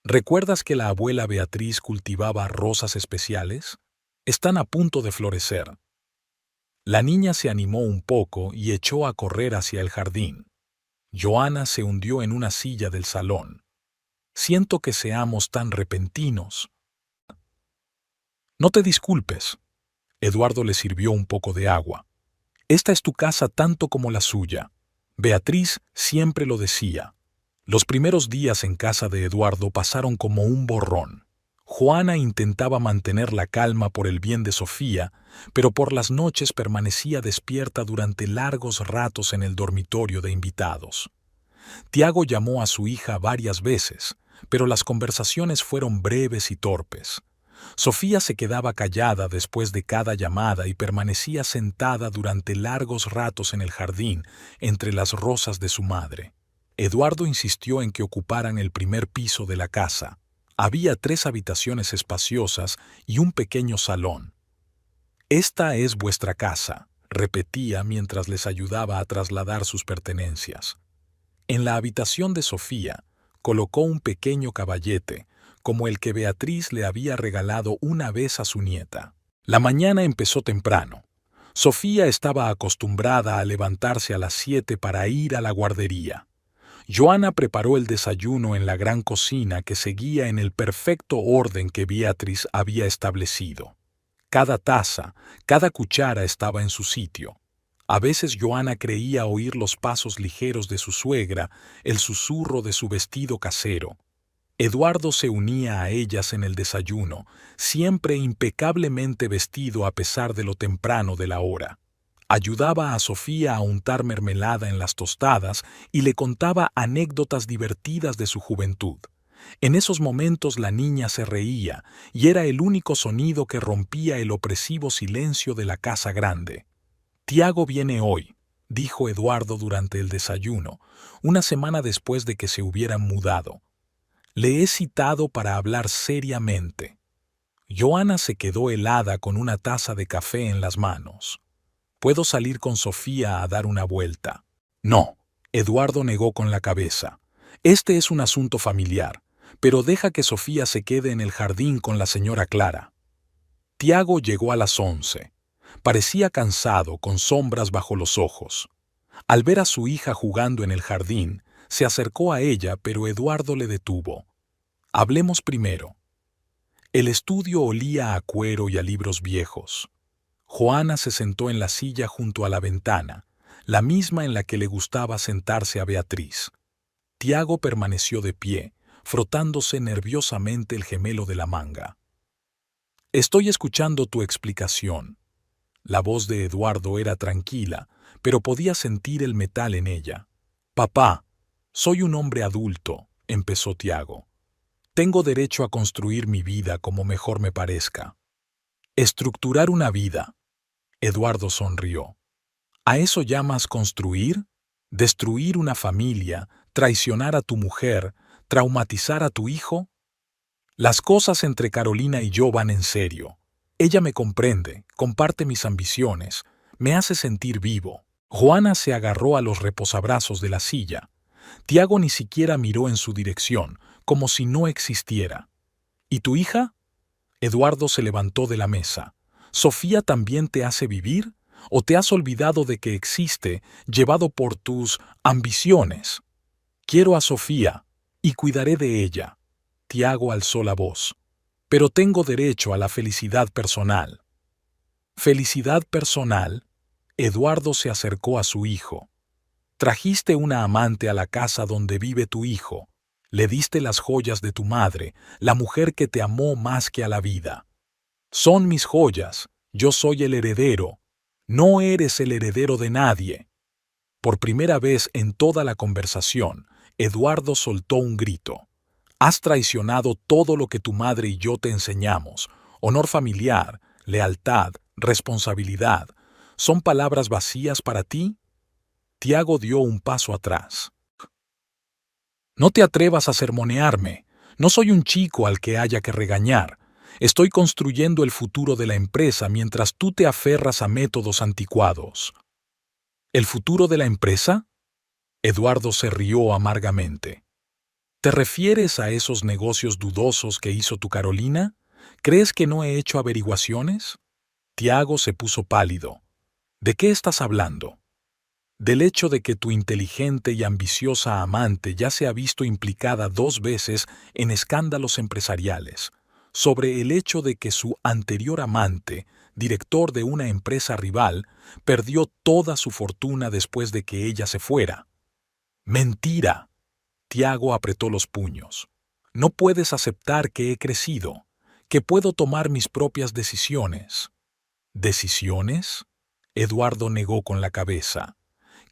¿Recuerdas que la abuela Beatriz cultivaba rosas especiales? Están a punto de florecer. La niña se animó un poco y echó a correr hacia el jardín. Joana se hundió en una silla del salón. Siento que seamos tan repentinos. No te disculpes. Eduardo le sirvió un poco de agua. Esta es tu casa tanto como la suya. Beatriz siempre lo decía. Los primeros días en casa de Eduardo pasaron como un borrón. Juana intentaba mantener la calma por el bien de Sofía, pero por las noches permanecía despierta durante largos ratos en el dormitorio de invitados. Tiago llamó a su hija varias veces, pero las conversaciones fueron breves y torpes. Sofía se quedaba callada después de cada llamada y permanecía sentada durante largos ratos en el jardín, entre las rosas de su madre. Eduardo insistió en que ocuparan el primer piso de la casa. Había 3 habitaciones espaciosas y un pequeño salón. «Esta es vuestra casa», repetía mientras les ayudaba a trasladar sus pertenencias. En la habitación de Sofía, colocó un pequeño caballete, como el que Beatriz le había regalado una vez a su nieta. La mañana empezó temprano. Sofía estaba acostumbrada a levantarse a las 7 para ir a la guardería. Joana preparó el desayuno en la gran cocina que seguía en el perfecto orden que Beatriz había establecido. Cada taza, cada cuchara estaba en su sitio. A veces Joana creía oír los pasos ligeros de su suegra, el susurro de su vestido casero. Eduardo se unía a ellas en el desayuno, siempre impecablemente vestido a pesar de lo temprano de la hora. Ayudaba a Sofía a untar mermelada en las tostadas y le contaba anécdotas divertidas de su juventud. En esos momentos la niña se reía y era el único sonido que rompía el opresivo silencio de la casa grande. «Tiago viene hoy», dijo Eduardo durante el desayuno, una semana después de que se hubieran mudado. «Le he citado para hablar seriamente». Joana se quedó helada con una taza de café en las manos. «¿Puedo salir con Sofía a dar una vuelta?» «No», Eduardo negó con la cabeza. «Este es un asunto familiar, pero deja que Sofía se quede en el jardín con la señora Clara». Tiago llegó a las 11. Parecía cansado, con sombras bajo los ojos. Al ver a su hija jugando en el jardín, se acercó a ella, pero Eduardo le detuvo. «Hablemos primero». El estudio olía a cuero y a libros viejos. Joana se sentó en la silla junto a la ventana, la misma en la que le gustaba sentarse a Beatriz. Tiago permaneció de pie, frotándose nerviosamente el gemelo de la manga. «Estoy escuchando tu explicación». La voz de Eduardo era tranquila, pero podía sentir el metal en ella. «Papá, soy un hombre adulto», empezó Tiago. «Tengo derecho a construir mi vida como mejor me parezca». «Estructurar una vida». Eduardo sonrió. ¿A eso llamas construir? ¿Destruir una familia, traicionar a tu mujer, traumatizar a tu hijo? Las cosas entre Carolina y yo van en serio. Ella me comprende, comparte mis ambiciones, me hace sentir vivo. Joana se agarró a los reposabrazos de la silla. Tiago ni siquiera miró en su dirección, como si no existiera. ¿Y tu hija? Eduardo se levantó de la mesa. ¿Sofía también te hace vivir? ¿O te has olvidado de que existe, llevado por tus ambiciones? Quiero a Sofía, y cuidaré de ella. Tiago alzó la voz. Pero tengo derecho a la felicidad personal. ¿Felicidad personal? Eduardo se acercó a su hijo. Trajiste una amante a la casa donde vive tu hijo. Le diste las joyas de tu madre, la mujer que te amó más que a la vida. Son mis joyas, yo soy el heredero. No eres el heredero de nadie. Por primera vez en toda la conversación, Eduardo soltó un grito. Has traicionado todo lo que tu madre y yo te enseñamos. Honor familiar, lealtad, responsabilidad. ¿Son palabras vacías para ti? Tiago dio un paso atrás. No te atrevas a sermonearme. No soy un chico al que haya que regañar. Estoy construyendo el futuro de la empresa mientras tú te aferras a métodos anticuados. ¿El futuro de la empresa? Eduardo se rió amargamente. ¿Te refieres a esos negocios dudosos que hizo tu Carolina? ¿Crees que no he hecho averiguaciones? Tiago se puso pálido. ¿De qué estás hablando? del hecho de que tu inteligente y ambiciosa amante ya se ha visto implicada 2 veces en escándalos empresariales, sobre el hecho de que su anterior amante, director de una empresa rival, perdió toda su fortuna después de que ella se fuera. ¡Mentira! Tiago apretó los puños. No puedes aceptar que he crecido, que puedo tomar mis propias decisiones. ¿Decisiones? Eduardo negó con la cabeza.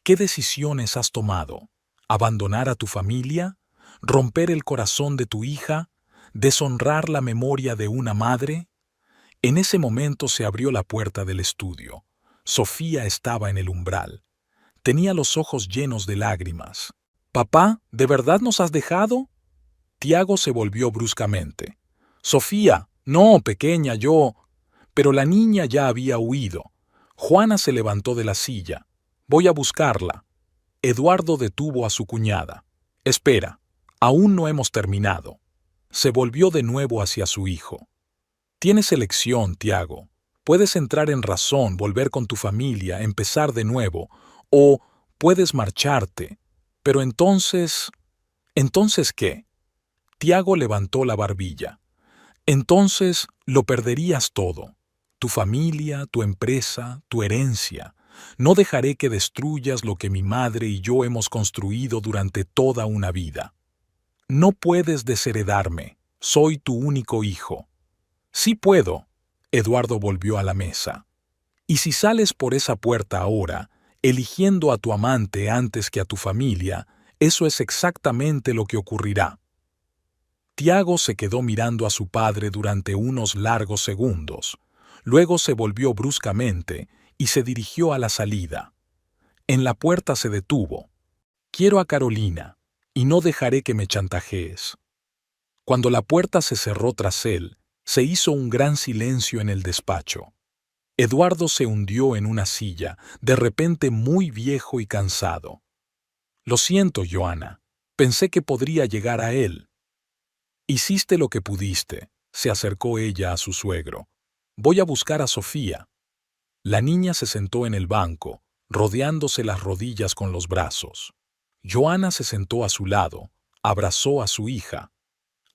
¿Qué decisiones has tomado? ¿Abandonar a tu familia? ¿Romper el corazón de tu hija? ¿Deshonrar la memoria de una madre? En ese momento se abrió la puerta del estudio. Sofía estaba en el umbral. Tenía los ojos llenos de lágrimas. «Papá, ¿de verdad nos has dejado?» Tiago se volvió bruscamente. «Sofía, no, pequeña, yo...» Pero la niña ya había huido. Juana se levantó de la silla. «Voy a buscarla». Eduardo detuvo a su cuñada. «Espera, aún no hemos terminado». Se volvió de nuevo hacia su hijo. «Tienes elección, Tiago. Puedes entrar en razón, volver con tu familia, empezar de nuevo, o puedes marcharte. Pero entonces... ¿Entonces qué?» Tiago levantó la barbilla. «Entonces lo perderías todo. Tu familia, tu empresa, tu herencia. No dejaré que destruyas lo que mi madre y yo hemos construido durante toda una vida. No puedes desheredarme. Soy tu único hijo». «Sí puedo». Eduardo volvió a la mesa. «Y si sales por esa puerta ahora, eligiendo a tu amante antes que a tu familia, eso es exactamente lo que ocurrirá». Tiago se quedó mirando a su padre durante unos largos segundos. Luego se volvió bruscamente y se dirigió a la salida. En la puerta se detuvo. «Quiero a Carolina, y no dejaré que me chantajees». Cuando la puerta se cerró tras él, se hizo un gran silencio en el despacho. Eduardo se hundió en una silla, de repente muy viejo y cansado. «Lo siento, Joana. Pensé que podría llegar a él». «Hiciste lo que pudiste», se acercó ella a su suegro. «Voy a buscar a Sofía». La niña se sentó en el banco, rodeándose las rodillas con los brazos. Joana se sentó a su lado, abrazó a su hija.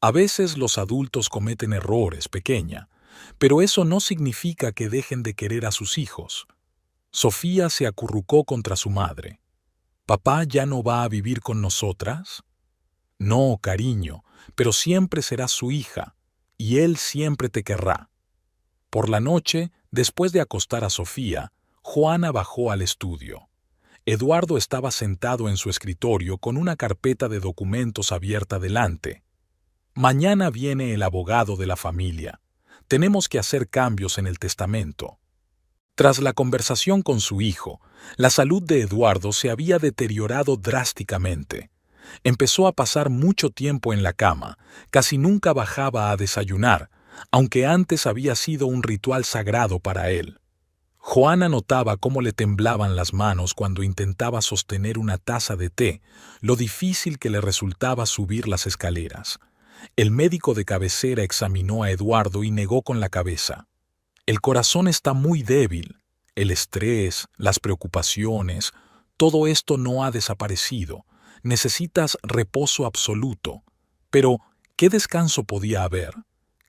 A veces los adultos cometen errores, pequeña, pero eso no significa que dejen de querer a sus hijos. Sofía se acurrucó contra su madre. «¿Papá ya no va a vivir con nosotras?» «No, cariño, pero siempre serás su hija, y él siempre te querrá». Por la noche, después de acostar a Sofía, Juana bajó al estudio. Eduardo estaba sentado en su escritorio con una carpeta de documentos abierta delante. «Mañana viene el abogado de la familia. Tenemos que hacer cambios en el testamento». Tras la conversación con su hijo, la salud de Eduardo se había deteriorado drásticamente. Empezó a pasar mucho tiempo en la cama, casi nunca bajaba a desayunar, aunque antes había sido un ritual sagrado para él. Juana notaba cómo le temblaban las manos cuando intentaba sostener una taza de té, lo difícil que le resultaba subir las escaleras. El médico de cabecera examinó a Eduardo y negó con la cabeza. «El corazón está muy débil. El estrés, las preocupaciones, todo esto no ha desaparecido. Necesitas reposo absoluto». Pero, ¿qué descanso podía haber?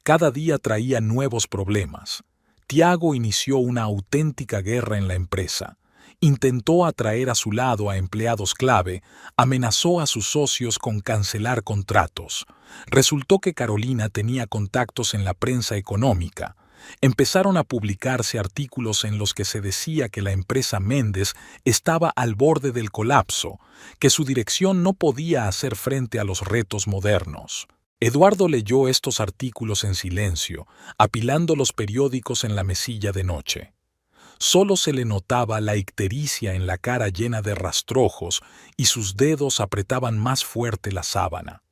Cada día traía nuevos problemas. Tiago inició una auténtica guerra en la empresa. Intentó atraer a su lado a empleados clave, amenazó a sus socios con cancelar contratos. Resultó que Carolina tenía contactos en la prensa económica. Empezaron a publicarse artículos en los que se decía que la empresa Méndez estaba al borde del colapso, que su dirección no podía hacer frente a los retos modernos. Eduardo leyó estos artículos en silencio, apilando los periódicos en la mesilla de noche. Solo se le notaba la ictericia en la cara llena de rastrojos y sus dedos apretaban más fuerte la sábana.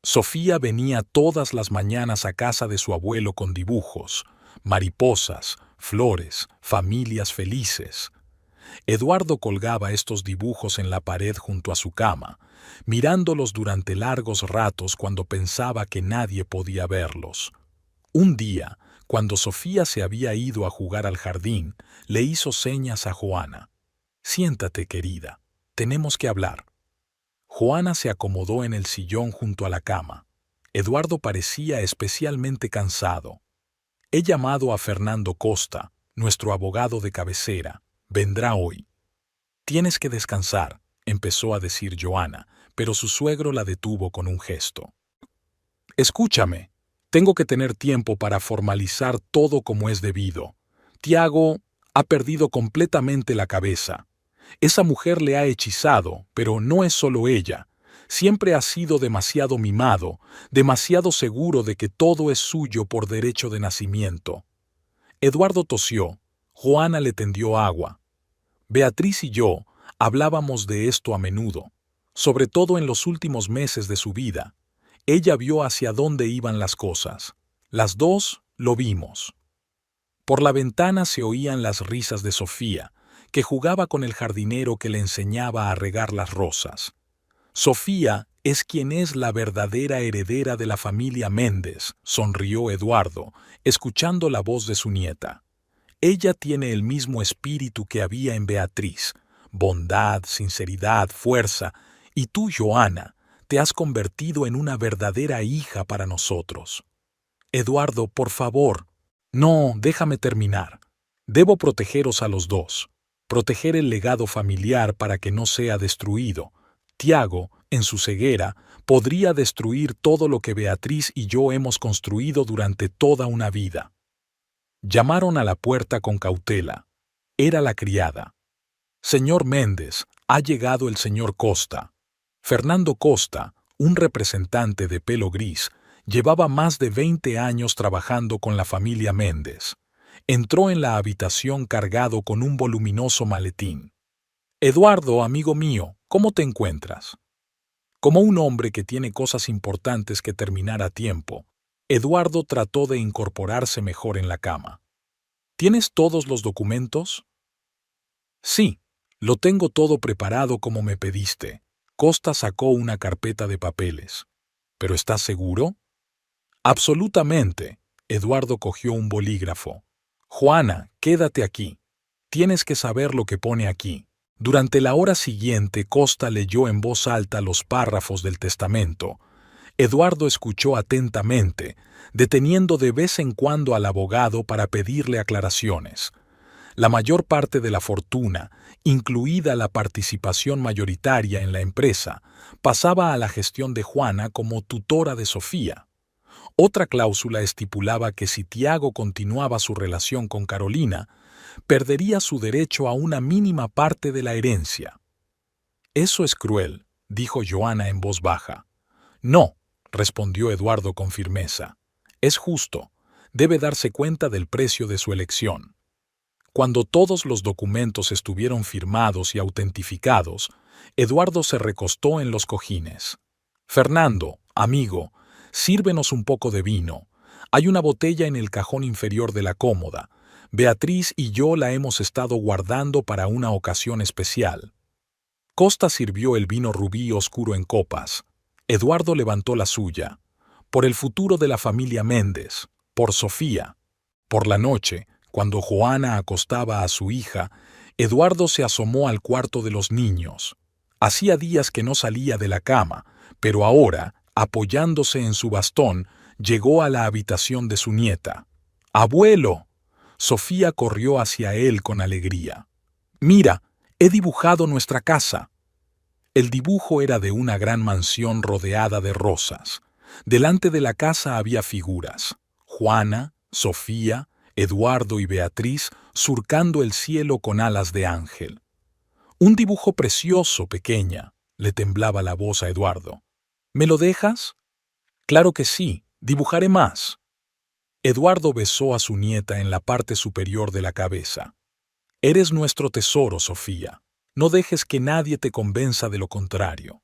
Sofía venía todas las mañanas a casa de su abuelo con dibujos, mariposas, flores, familias felices. Eduardo colgaba estos dibujos en la pared junto a su cama, mirándolos durante largos ratos cuando pensaba que nadie podía verlos. Un día, cuando Sofía se había ido a jugar al jardín, le hizo señas a Juana. «Siéntate, querida». tenemos que hablar. Juana se acomodó en el sillón junto a la cama. Eduardo parecía especialmente cansado. He llamado a Fernando Costa, nuestro abogado de cabecera. Vendrá hoy. Tienes que descansar, empezó a decir Joana, pero su suegro la detuvo con un gesto. Escúchame, tengo que tener tiempo para formalizar todo como es debido. Tiago ha perdido completamente la cabeza. Esa mujer le ha hechizado, pero no es solo ella. Siempre ha sido demasiado mimado, demasiado seguro de que todo es suyo por derecho de nacimiento. Eduardo tosió. Juana le tendió agua. Beatriz y yo hablábamos de esto a menudo, sobre todo en los últimos meses de su vida. Ella vio hacia dónde iban las cosas. Las dos lo vimos. Por la ventana se oían las risas de Sofía, que jugaba con el jardinero que le enseñaba a regar las rosas. Sofía es quien es la verdadera heredera de la familia Méndez, sonrió Eduardo, escuchando la voz de su nieta. Ella tiene el mismo espíritu que había en Beatriz, bondad, sinceridad, fuerza, y tú, Joana, te has convertido en una verdadera hija para nosotros. Eduardo, por favor. No, déjame terminar. Debo protegeros a los dos. Proteger el legado familiar para que no sea destruido. Tiago, en su ceguera, podría destruir todo lo que Beatriz y yo hemos construido durante toda una vida. Llamaron a la puerta con cautela. Era la criada. Señor Méndez, ha llegado el señor Costa. Fernando Costa, un representante de pelo gris, llevaba más de 20 años trabajando con la familia Méndez. Entró en la habitación cargado con un voluminoso maletín. Eduardo, amigo mío, ¿cómo te encuentras? Como un hombre que tiene cosas importantes que terminar a tiempo, Eduardo trató de incorporarse mejor en la cama. ¿Tienes todos los documentos? Sí, lo tengo todo preparado como me pediste. Costa sacó una carpeta de papeles. ¿Pero estás seguro? Absolutamente. Eduardo cogió un bolígrafo. Juana, quédate aquí. Tienes que saber lo que pone aquí. Durante la hora siguiente, Costa leyó en voz alta los párrafos del testamento. Eduardo escuchó atentamente, deteniendo de vez en cuando al abogado para pedirle aclaraciones. La mayor parte de la fortuna, incluida la participación mayoritaria en la empresa, pasaba a la gestión de Juana como tutora de Sofía. Otra cláusula estipulaba que si Tiago continuaba su relación con Carolina, perdería su derecho a una mínima parte de la herencia. Eso es cruel, dijo Joana en voz baja. No, respondió Eduardo con firmeza. Es justo. Debe darse cuenta del precio de su elección. Cuando todos los documentos estuvieron firmados y autentificados, Eduardo se recostó en los cojines. Fernando, amigo, sírvenos un poco de vino. Hay una botella en el cajón inferior de la cómoda. Beatriz y yo la hemos estado guardando para una ocasión especial. Costa sirvió el vino rubí oscuro en copas. Eduardo levantó la suya. Por el futuro de la familia Méndez, por Sofía. Por la noche, cuando Joana acostaba a su hija, Eduardo se asomó al cuarto de los niños. Hacía días que no salía de la cama, pero ahora, apoyándose en su bastón, llegó a la habitación de su nieta. ¡Abuelo! Sofía corrió hacia él con alegría. Mira, he dibujado nuestra casa. El dibujo era de una gran mansión rodeada de rosas. Delante de la casa había figuras. Juana, Sofía, Eduardo y Beatriz surcando el cielo con alas de ángel. Un dibujo precioso, pequeña, le temblaba la voz a Eduardo. ¿Me lo dejas? Claro que sí, dibujaré más. Eduardo besó a su nieta en la parte superior de la cabeza. Eres nuestro tesoro, Sofía. No dejes que nadie te convenza de lo contrario.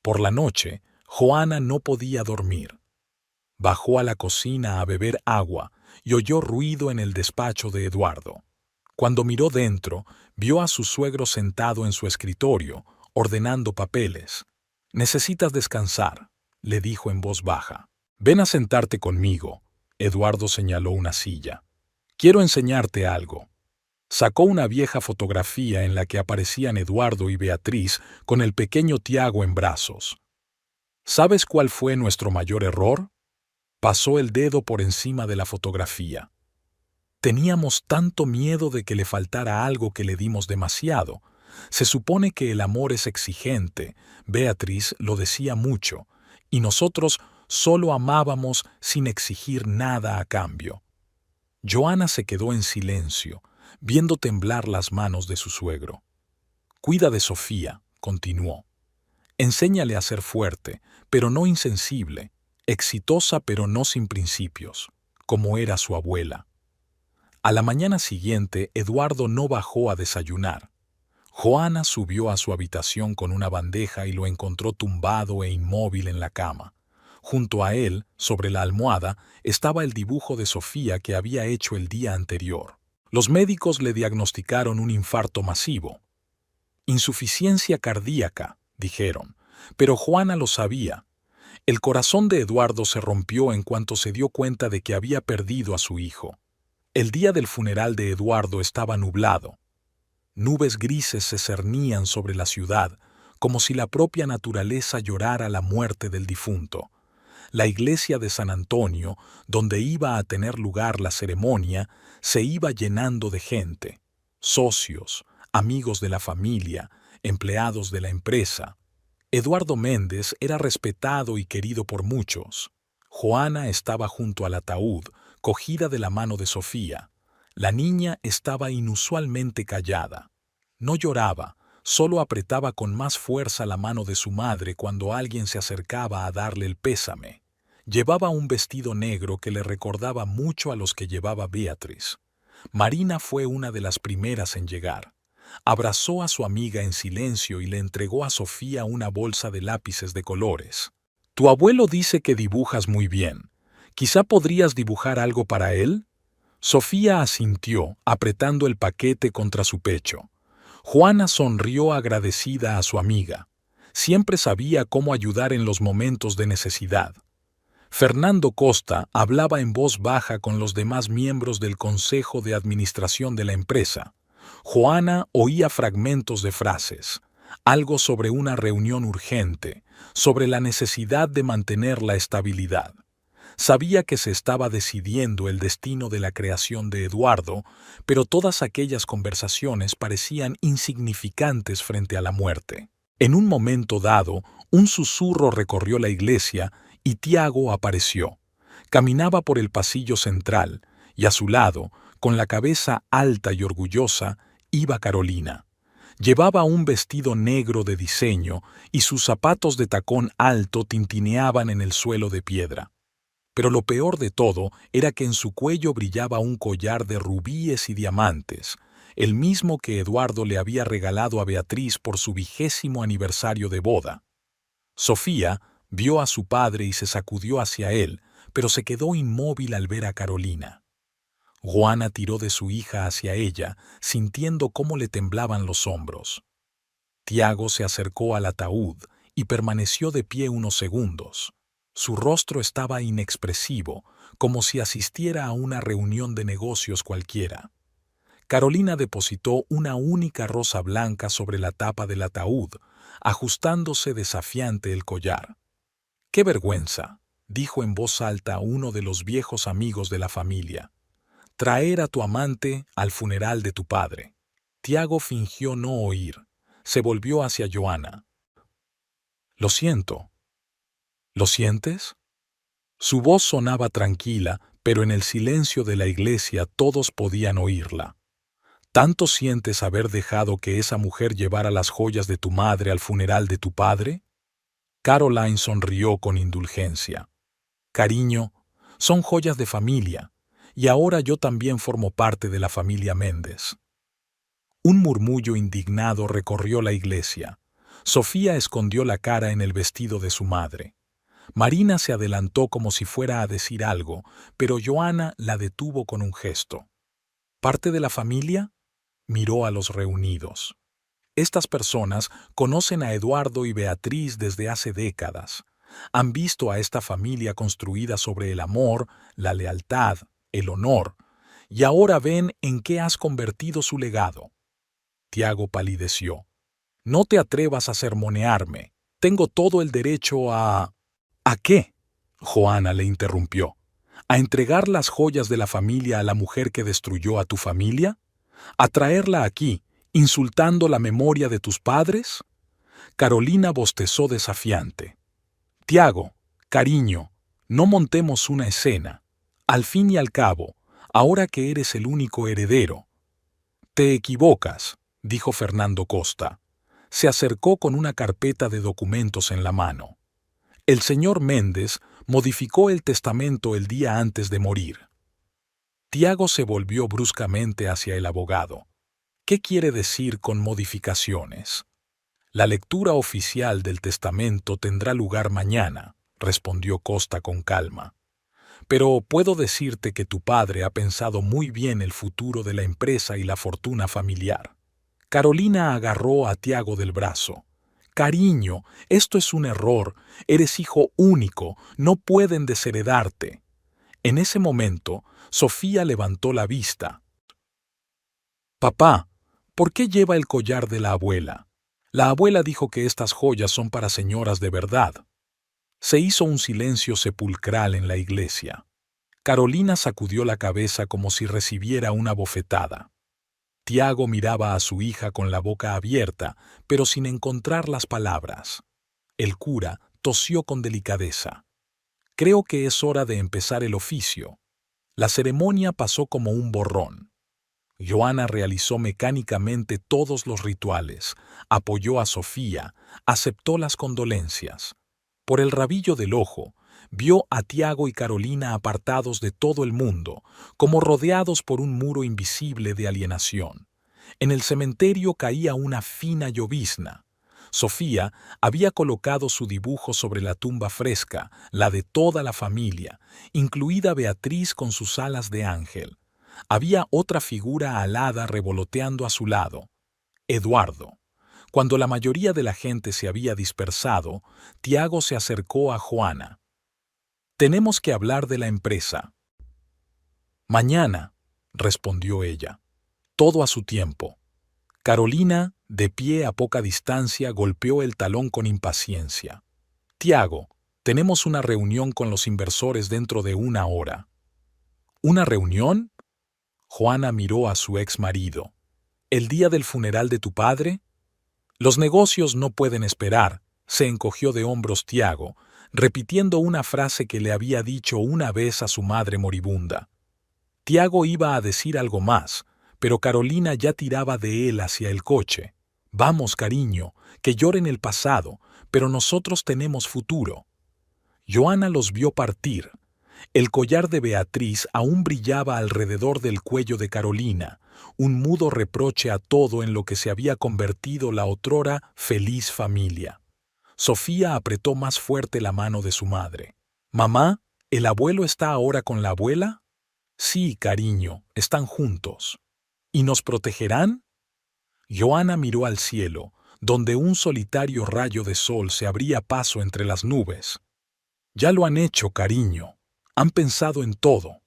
Por la noche, Joana no podía dormir. Bajó a la cocina a beber agua y oyó ruido en el despacho de Eduardo. Cuando miró dentro, vio a su suegro sentado en su escritorio, ordenando papeles. «Necesitas descansar», le dijo en voz baja. «Ven a sentarte conmigo». Eduardo señaló una silla. «Quiero enseñarte algo». Sacó una vieja fotografía en la que aparecían Eduardo y Beatriz con el pequeño Tiago en brazos. ¿Sabes cuál fue nuestro mayor error? Pasó el dedo por encima de la fotografía. Teníamos tanto miedo de que le faltara algo que le dimos demasiado. Se supone que el amor es exigente, Beatriz lo decía mucho, y nosotros solo amábamos sin exigir nada a cambio. Joana se quedó en silencio, viendo temblar las manos de su suegro. Cuida de Sofía, continuó. Enséñale a ser fuerte, pero no insensible, exitosa pero no sin principios, como era su abuela. A la mañana siguiente, Eduardo no bajó a desayunar. Joana subió a su habitación con una bandeja y lo encontró tumbado e inmóvil en la cama. Junto a él, sobre la almohada, estaba el dibujo de Sofía que había hecho el día anterior. Los médicos le diagnosticaron un infarto masivo. Insuficiencia cardíaca, dijeron, pero Joana lo sabía. El corazón de Eduardo se rompió en cuanto se dio cuenta de que había perdido a su hijo. El día del funeral de Eduardo estaba nublado. Nubes grises se cernían sobre la ciudad, como si la propia naturaleza llorara la muerte del difunto. La iglesia de San Antonio, donde iba a tener lugar la ceremonia, se iba llenando de gente, socios, amigos de la familia, empleados de la empresa. Eduardo Méndez era respetado y querido por muchos. Joana estaba junto al ataúd, cogida de la mano de Sofía. La niña estaba inusualmente callada. No lloraba, solo apretaba con más fuerza la mano de su madre cuando alguien se acercaba a darle el pésame. Llevaba un vestido negro que le recordaba mucho a los que llevaba Beatriz. Marina fue una de las primeras en llegar. Abrazó a su amiga en silencio y le entregó a Sofía una bolsa de lápices de colores. «Tu abuelo dice que dibujas muy bien. ¿Quizá podrías dibujar algo para él?» Sofía asintió, apretando el paquete contra su pecho. Joana sonrió agradecida a su amiga. Siempre sabía cómo ayudar en los momentos de necesidad. Fernando Costa hablaba en voz baja con los demás miembros del consejo de administración de la empresa. Joana oía fragmentos de frases, algo sobre una reunión urgente, sobre la necesidad de mantener la estabilidad. Sabía que se estaba decidiendo el destino de la creación de Eduardo, pero todas aquellas conversaciones parecían insignificantes frente a la muerte. En un momento dado, un susurro recorrió la iglesia y Tiago apareció. Caminaba por el pasillo central y a su lado, con la cabeza alta y orgullosa, iba Carolina. Llevaba un vestido negro de diseño y sus zapatos de tacón alto tintineaban en el suelo de piedra. Pero lo peor de todo era que en su cuello brillaba un collar de rubíes y diamantes, el mismo que Eduardo le había regalado a Beatriz por su 20º aniversario de boda. Sofía vio a su padre y se sacudió hacia él, pero se quedó inmóvil al ver a Carolina. Joana tiró de su hija hacia ella, sintiendo cómo le temblaban los hombros. Tiago se acercó al ataúd y permaneció de pie unos segundos. Su rostro estaba inexpresivo, como si asistiera a una reunión de negocios cualquiera. Carolina depositó una única rosa blanca sobre la tapa del ataúd, ajustándose desafiante el collar. «¡Qué vergüenza!», dijo en voz alta uno de los viejos amigos de la familia. «Traer a tu amante al funeral de tu padre». Tiago fingió no oír. Se volvió hacia Joana. «Lo siento». «¿Lo sientes?». Su voz sonaba tranquila, pero en el silencio de la iglesia todos podían oírla. ¿Tanto sientes haber dejado que esa mujer llevara las joyas de tu madre al funeral de tu padre? Caroline sonrió con indulgencia. «Cariño, son joyas de familia, y ahora yo también formo parte de la familia Méndez». Un murmullo indignado recorrió la iglesia. Sofía escondió la cara en el vestido de su madre. Marina se adelantó como si fuera a decir algo, pero Joana la detuvo con un gesto. «¿Parte de la familia?», miró a los reunidos. Estas personas conocen a Eduardo y Beatriz desde hace décadas. Han visto a esta familia construida sobre el amor, la lealtad, el honor, y ahora ven en qué has convertido su legado. Tiago palideció. No te atrevas a sermonearme. Tengo todo el derecho a... ¿A qué? Joana le interrumpió. ¿A entregar las joyas de la familia a la mujer que destruyó a tu familia? ¿A traerla aquí, insultando la memoria de tus padres? Carolina bostezó desafiante. Tiago, cariño, no montemos una escena. Al fin y al cabo, ahora que eres el único heredero. Te equivocas, dijo Fernando Costa. Se acercó con una carpeta de documentos en la mano. El señor Méndez modificó el testamento el día antes de morir. Tiago se volvió bruscamente hacia el abogado. ¿Qué quiere decir con modificaciones? La lectura oficial del testamento tendrá lugar mañana, respondió Costa con calma. Pero puedo decirte que tu padre ha pensado muy bien el futuro de la empresa y la fortuna familiar. Carolina agarró a Tiago del brazo. Cariño, esto es un error. Eres hijo único, no pueden desheredarte. En ese momento, Sofía levantó la vista. Papá, ¿por qué lleva el collar de la abuela? La abuela dijo que estas joyas son para señoras de verdad. Se hizo un silencio sepulcral en la iglesia. Carolina sacudió la cabeza como si recibiera una bofetada. Tiago miraba a su hija con la boca abierta, pero sin encontrar las palabras. El cura tosió con delicadeza. Creo que es hora de empezar el oficio. La ceremonia pasó como un borrón. Joana realizó mecánicamente todos los rituales, apoyó a Sofía, aceptó las condolencias. Por el rabillo del ojo, vio a Tiago y Carolina apartados de todo el mundo, como rodeados por un muro invisible de alienación. En el cementerio caía una fina llovizna. Sofía había colocado su dibujo sobre la tumba fresca, la de toda la familia, incluida Beatriz con sus alas de ángel. Había otra figura alada revoloteando a su lado, Eduardo. Cuando la mayoría de la gente se había dispersado, Tiago se acercó a Joana. «Tenemos que hablar de la empresa». «Mañana», respondió ella. «Todo a su tiempo». Carolina, de pie a poca distancia, golpeó el talón con impaciencia. «Tiago, tenemos una reunión con los inversores dentro de 1 hora». «¿Una reunión?». Joana miró a su ex marido. «¿El día del funeral de tu padre?». «Los negocios no pueden esperar», se encogió de hombros Tiago, repitiendo una frase que le había dicho una vez a su madre moribunda. Tiago iba a decir algo más, pero Carolina ya tiraba de él hacia el coche. «Vamos, cariño, que lloren el pasado, pero nosotros tenemos futuro». Joana los vio partir. El collar de Beatriz aún brillaba alrededor del cuello de Carolina, un mudo reproche a todo en lo que se había convertido la otrora feliz familia. Sofía apretó más fuerte la mano de su madre. «Mamá, ¿el abuelo está ahora con la abuela?». «Sí, cariño, están juntos». «¿Y nos protegerán?». Joana miró al cielo, donde un solitario rayo de sol se abría paso entre las nubes. «Ya lo han hecho, cariño. Han pensado en todo».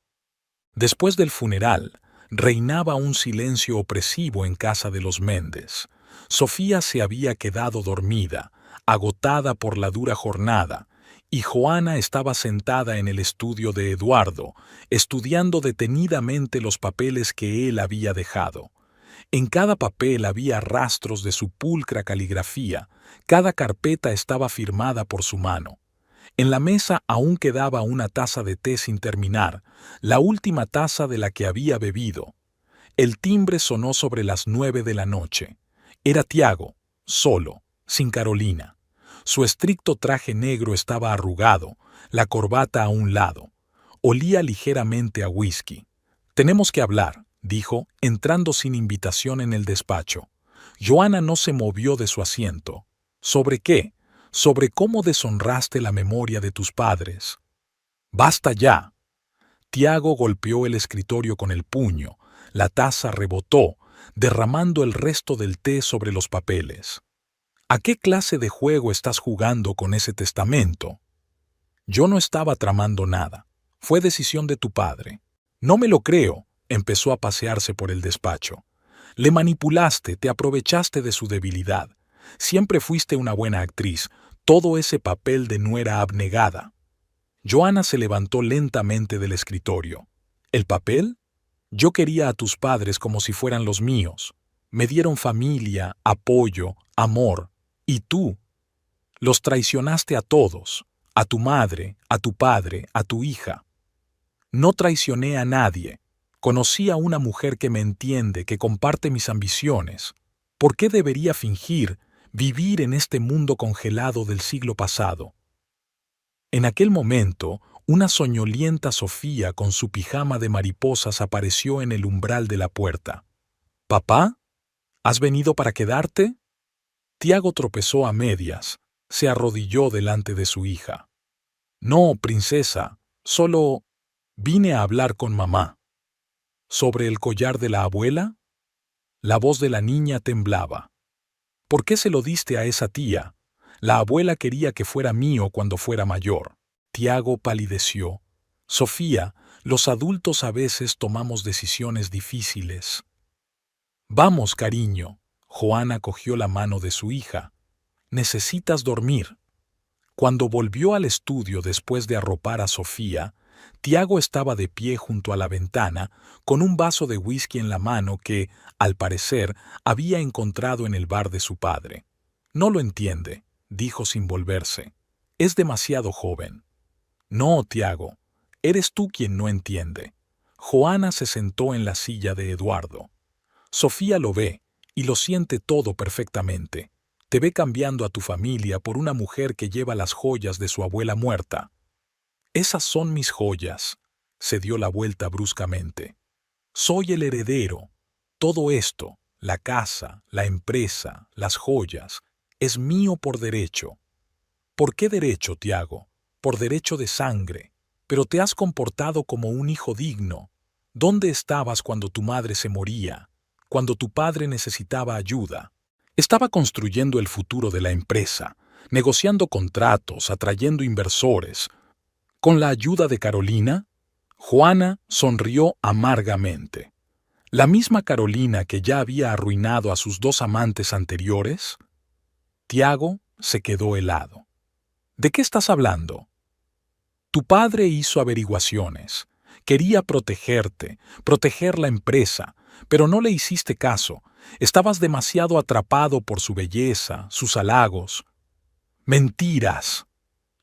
Después del funeral, reinaba un silencio opresivo en casa de los Méndez. Sofía se había quedado dormida, agotada por la dura jornada, y Joana estaba sentada en el estudio de Eduardo, estudiando detenidamente los papeles que él había dejado. En cada papel había rastros de su pulcra caligrafía, cada carpeta estaba firmada por su mano. En la mesa aún quedaba una taza de té sin terminar, la última taza de la que había bebido. El timbre sonó sobre las 9 de la noche. Era Tiago, solo, sin Carolina. Su estricto traje negro estaba arrugado, la corbata a un lado. Olía ligeramente a whisky. «Tenemos que hablar», dijo, entrando sin invitación en el despacho. Joana no se movió de su asiento. «¿Sobre qué?». «Sobre cómo deshonraste la memoria de tus padres». «Basta ya». Tiago golpeó el escritorio con el puño. La taza rebotó, derramando el resto del té sobre los papeles. «¿A qué clase de juego estás jugando con ese testamento?». «Yo no estaba tramando nada. Fue decisión de tu padre». «No me lo creo. Empezó a pasearse por el despacho. Le manipulaste, te aprovechaste de su debilidad. Siempre fuiste una buena actriz, todo ese papel de nuera abnegada. Joanna se levantó lentamente del escritorio. ¿El papel? Yo quería a tus padres como si fueran los míos. Me dieron familia, apoyo, amor. Y tú los traicionaste a todos, a tu madre, a tu padre, a tu hija. No traicioné a nadie. Conocí a una mujer que me entiende, que comparte mis ambiciones. ¿Por qué debería fingir vivir en este mundo congelado del siglo pasado? En aquel momento, una soñolienta Sofía con su pijama de mariposas apareció en el umbral de la puerta. «¿Papá? ¿Has venido para quedarte?» Tiago tropezó a medias, se arrodilló delante de su hija. «No, princesa, solo vine a hablar con mamá». ¿Sobre el collar de la abuela? La voz de la niña temblaba. ¿Por qué se lo diste a esa tía? La abuela quería que fuera mío cuando fuera mayor. Tiago palideció. Sofía, los adultos a veces tomamos decisiones difíciles. Vamos, cariño. Joanna cogió la mano de su hija. Necesitas dormir. Cuando volvió al estudio después de arropar a Sofía, Tiago estaba de pie junto a la ventana, con un vaso de whisky en la mano que, al parecer, había encontrado en el bar de su padre. «No lo entiende», dijo sin volverse. «Es demasiado joven». «No, Tiago, eres tú quien no entiende». Joanna se sentó en la silla de Eduardo. «Sofía lo ve, y lo siente todo perfectamente. Te ve cambiando a tu familia por una mujer que lleva las joyas de su abuela muerta». «Esas son mis joyas», se dio la vuelta bruscamente. «Soy el heredero. Todo esto, la casa, la empresa, las joyas, es mío por derecho». «¿Por qué derecho, Tiago? Por derecho de sangre. Pero te has comportado como un hijo digno. ¿Dónde estabas cuando tu madre se moría? Cuando tu padre necesitaba ayuda?» Estaba construyendo el futuro de la empresa, negociando contratos, atrayendo inversores. ¿Con la ayuda de Carolina? Joanna sonrió amargamente. ¿La misma Carolina que ya había arruinado a sus dos amantes anteriores? Tiago se quedó helado. ¿De qué estás hablando? Tu padre hizo averiguaciones. Quería protegerte, proteger la empresa, pero no le hiciste caso. Estabas demasiado atrapado por su belleza, sus halagos. «Mentiras»,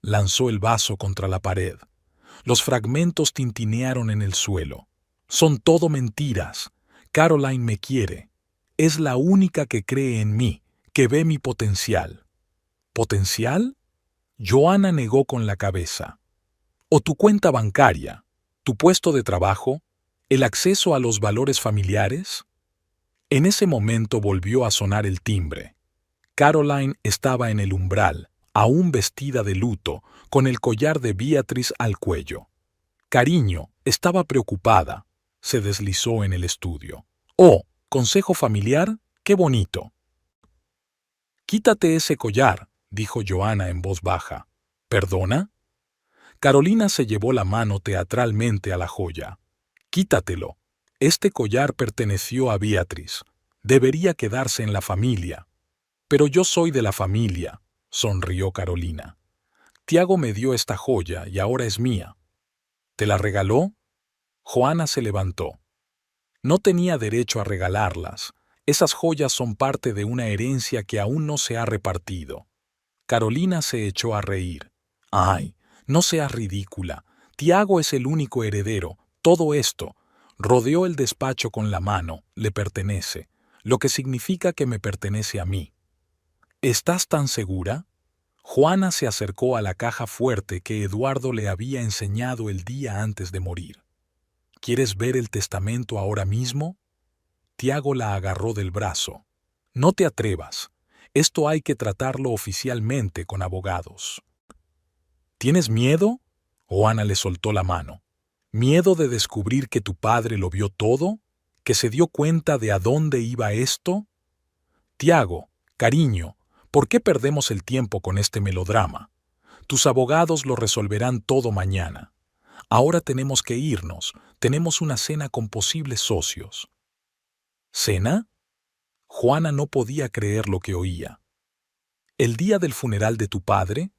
lanzó el vaso contra la pared. Los fragmentos tintinearon en el suelo. «Son todo mentiras. Caroline me quiere. Es la única que cree en mí, que ve mi potencial». ¿Potencial? Joanna negó con la cabeza. ¿O tu cuenta bancaria? ¿Tu puesto de trabajo? ¿El acceso a los valores familiares? En ese momento volvió a sonar el timbre. Caroline estaba en el umbral, aún vestida de luto, con el collar de Beatrice al cuello. «Cariño, estaba preocupada», se deslizó en el estudio. «Oh, consejo familiar, qué bonito». «Quítate ese collar», dijo Joanna en voz baja. «¿Perdona?» Carolina se llevó la mano teatralmente a la joya. «Quítatelo. Este collar perteneció a Beatrice. Debería quedarse en la familia». «Pero yo soy de la familia», sonrió Carolina. «Tiago me dio esta joya y ahora es mía». «¿Te la regaló?» Joanna se levantó. «No tenía derecho a regalarlas. Esas joyas son parte de una herencia que aún no se ha repartido». Carolina se echó a reír. «Ay, no seas ridícula. Tiago es el único heredero. Todo esto». Rodeó el despacho con la mano. «Le pertenece, lo que significa que me pertenece a mí». «¿Estás tan segura?» Joanna se acercó a la caja fuerte que Eduardo le había enseñado el día antes de morir. «¿Quieres ver el testamento ahora mismo?» Tiago la agarró del brazo. «No te atrevas. Esto hay que tratarlo oficialmente con abogados». «¿Tienes miedo?» Joanna le soltó la mano. «¿Miedo de descubrir que tu padre lo vio todo? ¿Que se dio cuenta de a dónde iba esto?» «Tiago, cariño, ¿por qué perdemos el tiempo con este melodrama? Tus abogados lo resolverán todo mañana. Ahora tenemos que irnos. Tenemos una cena con posibles socios. ¿Cena? Juana no podía creer lo que oía. ¿El día del funeral de tu padre?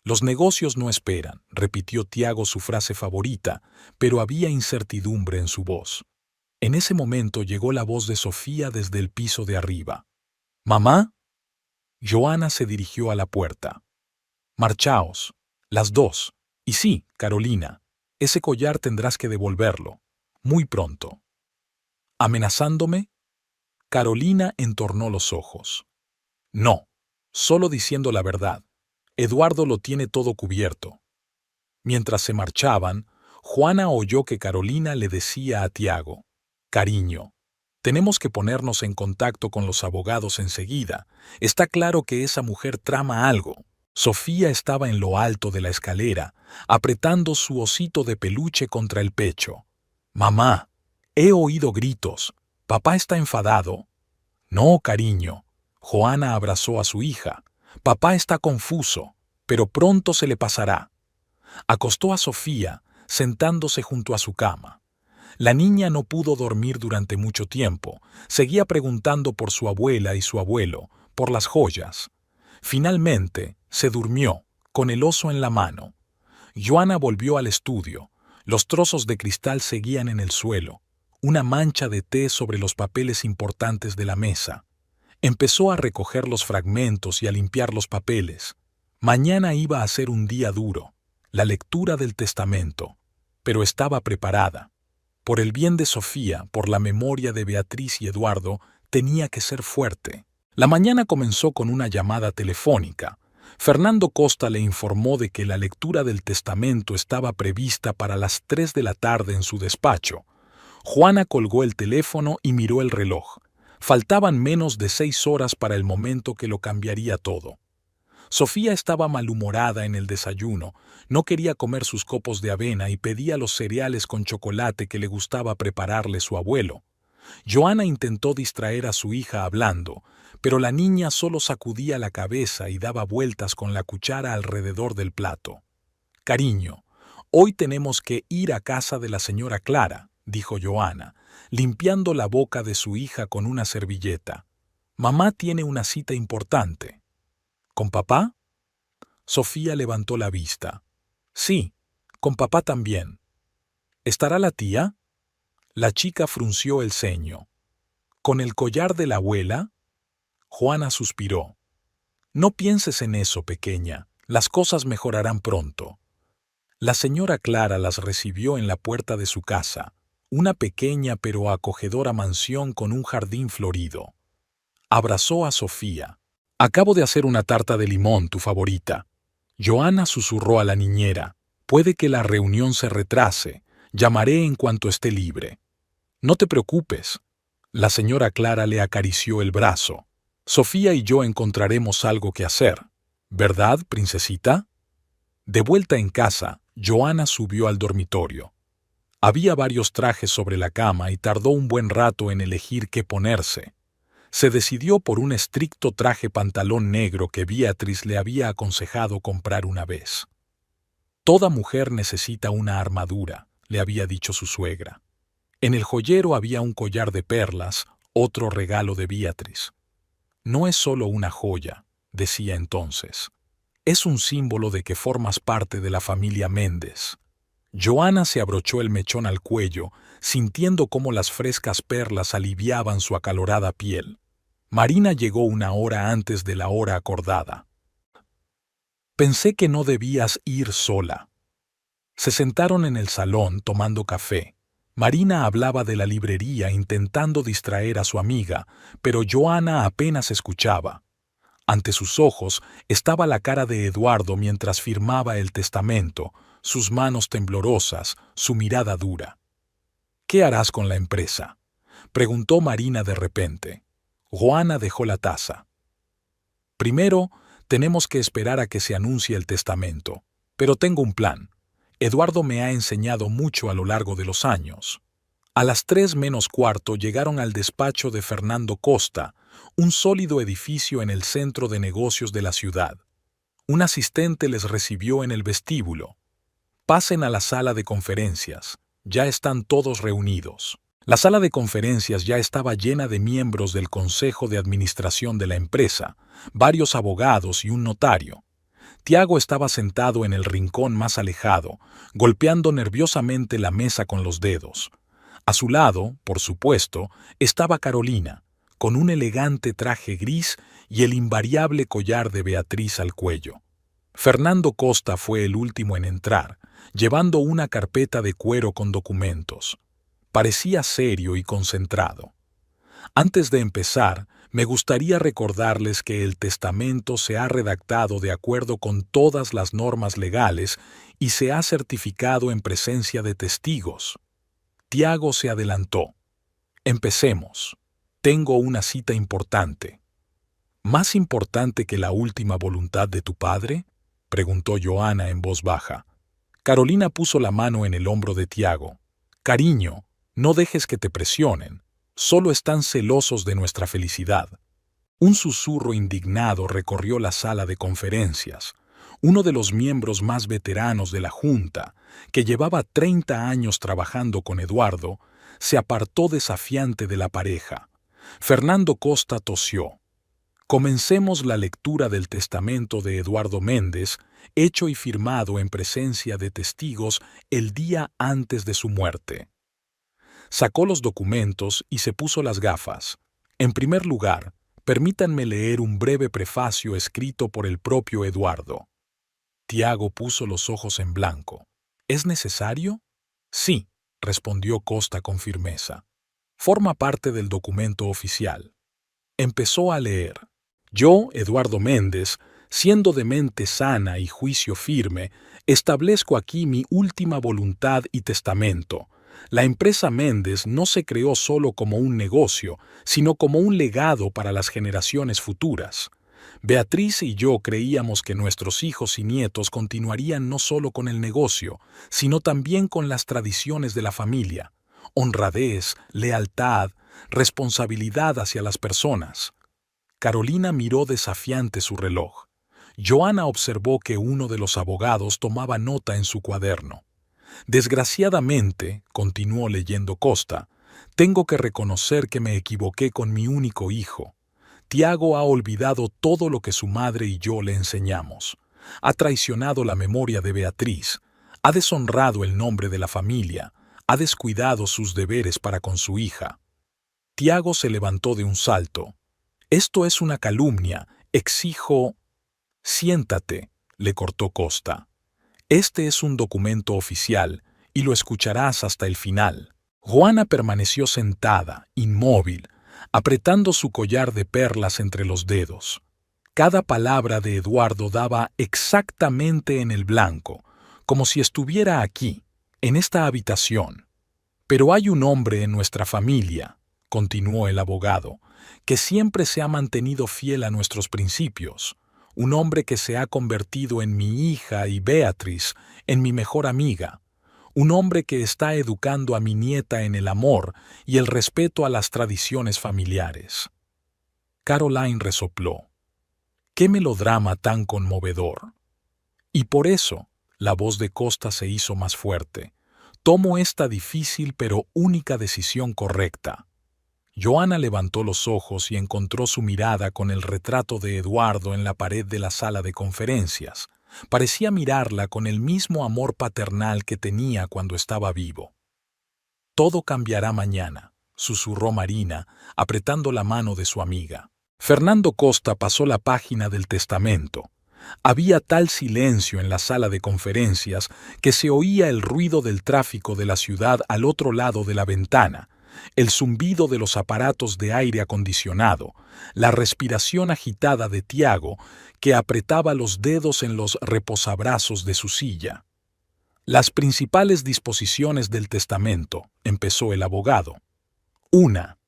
Los negocios no esperan, repitió Tiago su frase favorita, pero había incertidumbre en su voz. En ese momento llegó la voz de Sofía desde el piso de arriba. ¿Mamá? Joana se dirigió a la puerta. Marchaos, las dos. Y sí, Carolina, ese collar tendrás que devolverlo. Muy pronto. ¿Amenazándome? Carolina entornó los ojos. No, solo diciendo la verdad. Eduardo lo tiene todo cubierto. Mientras se marchaban, Juana oyó que Carolina le decía a Tiago: Cariño, tenemos que ponernos en contacto con los abogados enseguida. Está claro que esa mujer trama algo. Sofía estaba en lo alto de la escalera, apretando su osito de peluche contra el pecho. Mamá, he oído gritos. Papá está enfadado. No, cariño. Juana abrazó a su hija. Papá está confuso, pero pronto se le pasará. Acostó a Sofía, sentándose junto a su cama. La niña no pudo dormir durante mucho tiempo. Seguía preguntando por su abuela y su abuelo, por las joyas. Finalmente, se durmió, con el oso en la mano. Joana volvió al estudio. Los trozos de cristal seguían en el suelo. Una mancha de té sobre los papeles importantes de la mesa. Empezó a recoger los fragmentos y a limpiar los papeles. Mañana iba a ser un día duro, la lectura del testamento, pero estaba preparada. Por el bien de Sofía, por la memoria de Beatriz y Eduardo, tenía que ser fuerte. La mañana comenzó con una llamada telefónica. Fernando Costa le informó de que la lectura del testamento estaba prevista para las 3 de la tarde en su despacho. Juana colgó el teléfono y miró el reloj. Faltaban menos de 6 horas para el momento que lo cambiaría todo. Sofía estaba malhumorada en el desayuno, no quería comer sus copos de avena y pedía los cereales con chocolate que le gustaba prepararle su abuelo. Joana intentó distraer a su hija hablando, pero la niña solo sacudía la cabeza y daba vueltas con la cuchara alrededor del plato. Cariño, hoy tenemos que ir a casa de la señora Clara, dijo Joana, limpiando la boca de su hija con una servilleta. Mamá tiene una cita importante. ¿Con papá? Sofía levantó la vista. Sí, con papá también. ¿Estará la tía? La chica frunció el ceño. ¿Con el collar de la abuela? Juana suspiró. No pienses en eso, pequeña. Las cosas mejorarán pronto. La señora Clara las recibió en la puerta de su casa, una pequeña pero acogedora mansión con un jardín florido. Abrazó a Sofía. Acabo de hacer una tarta de limón, tu favorita. Joana susurró a la niñera. Puede que la reunión se retrase. Llamaré en cuanto esté libre. No te preocupes. La señora Clara le acarició el brazo. Sofía y yo encontraremos algo que hacer. ¿Verdad, princesita? De vuelta en casa, Joana subió al dormitorio. Había varios trajes sobre la cama y tardó un buen rato en elegir qué ponerse. Se decidió por un estricto traje pantalón negro que Beatriz le había aconsejado comprar una vez. Toda mujer necesita una armadura, le había dicho su suegra. En el joyero había un collar de perlas, otro regalo de Beatriz. No es solo una joya, decía entonces. Es un símbolo de que formas parte de la familia Méndez. Joana se abrochó el mechón al cuello, sintiendo cómo las frescas perlas aliviaban su acalorada piel. Marina llegó una hora antes de la hora acordada. Pensé que no debías ir sola. Se sentaron en el salón tomando café. Marina hablaba de la librería intentando distraer a su amiga, pero Joana apenas escuchaba. Ante sus ojos estaba la cara de Eduardo mientras firmaba el testamento, sus manos temblorosas, su mirada dura. ¿Qué harás con la empresa?, preguntó Marina de repente. Joana dejó la taza. Primero, tenemos que esperar a que se anuncie el testamento, pero tengo un plan. Eduardo me ha enseñado mucho a lo largo de los años. A las 3 menos cuarto llegaron al despacho de Fernando Costa, un sólido edificio en el centro de negocios de la ciudad. Un asistente les recibió en el vestíbulo. Pasen a la sala de conferencias. Ya están todos reunidos. La sala de conferencias ya estaba llena de miembros del consejo de administración de la empresa, varios abogados y un notario. Tiago estaba sentado en el rincón más alejado, golpeando nerviosamente la mesa con los dedos. A su lado, por supuesto, estaba Carolina, con un elegante traje gris y el invariable collar de Beatriz al cuello. Fernando Costa fue el último en entrar, llevando una carpeta de cuero con documentos. Parecía serio y concentrado. Antes de empezar, me gustaría recordarles que el testamento se ha redactado de acuerdo con todas las normas legales y se ha certificado en presencia de testigos. Tiago se adelantó. Empecemos. Tengo una cita importante. ¿Más importante que la última voluntad de tu padre?, preguntó Joana en voz baja. Carolina puso la mano en el hombro de Tiago. Cariño, no dejes que te presionen. Solo están celosos de nuestra felicidad. Un susurro indignado recorrió la sala de conferencias. Uno de los miembros más veteranos de la Junta, que llevaba 30 años trabajando con Eduardo, se apartó desafiante de la pareja. Fernando Costa tosió. Comencemos la lectura del testamento de Eduardo Méndez, hecho y firmado en presencia de testigos el día antes de su muerte. Sacó los documentos y se puso las gafas. En primer lugar, permítanme leer un breve prefacio escrito por el propio Eduardo. Tiago puso los ojos en blanco. ¿Es necesario? Sí, respondió Costa con firmeza. Forma parte del documento oficial. Empezó a leer. Yo, Eduardo Méndez, siendo de mente sana y juicio firme, establezco aquí mi última voluntad y testamento. La empresa Méndez no se creó solo como un negocio, sino como un legado para las generaciones futuras. Beatriz y yo creíamos que nuestros hijos y nietos continuarían no solo con el negocio, sino también con las tradiciones de la familia: honradez, lealtad, responsabilidad hacia las personas. Carolina miró desafiante su reloj. Joana observó que uno de los abogados tomaba nota en su cuaderno. Desgraciadamente, continuó leyendo Costa, tengo que reconocer que me equivoqué con mi único hijo. Tiago ha olvidado todo lo que su madre y yo le enseñamos. Ha traicionado la memoria de Beatriz, ha deshonrado el nombre de la familia, ha descuidado sus deberes para con su hija. Tiago se levantó de un salto. Esto es una calumnia, exijo... Siéntate, le cortó Costa. Este es un documento oficial y lo escucharás hasta el final. Juana permaneció sentada, inmóvil, apretando su collar de perlas entre los dedos. Cada palabra de Eduardo daba exactamente en el blanco, como si estuviera aquí, en esta habitación. Pero hay un hombre en nuestra familia, continuó el abogado, que siempre se ha mantenido fiel a nuestros principios. Un hombre que se ha convertido en mi hija y Beatriz, en mi mejor amiga. Un hombre que está educando a mi nieta en el amor y el respeto a las tradiciones familiares. Caroline resopló. ¡Qué melodrama tan conmovedor! Y por eso, la voz de Costa se hizo más fuerte. Tomo esta difícil pero única decisión correcta. Joana levantó los ojos y encontró su mirada con el retrato de Eduardo en la pared de la sala de conferencias. Parecía mirarla con el mismo amor paternal que tenía cuando estaba vivo. Todo cambiará mañana, susurró Marina, apretando la mano de su amiga. Fernando Costa pasó la página del testamento. Había tal silencio en la sala de conferencias que se oía el ruido del tráfico de la ciudad al otro lado de la ventana, el zumbido de los aparatos de aire acondicionado, la respiración agitada de Tiago, que apretaba los dedos en los reposabrazos de su silla. Las principales disposiciones del testamento, empezó el abogado. 1.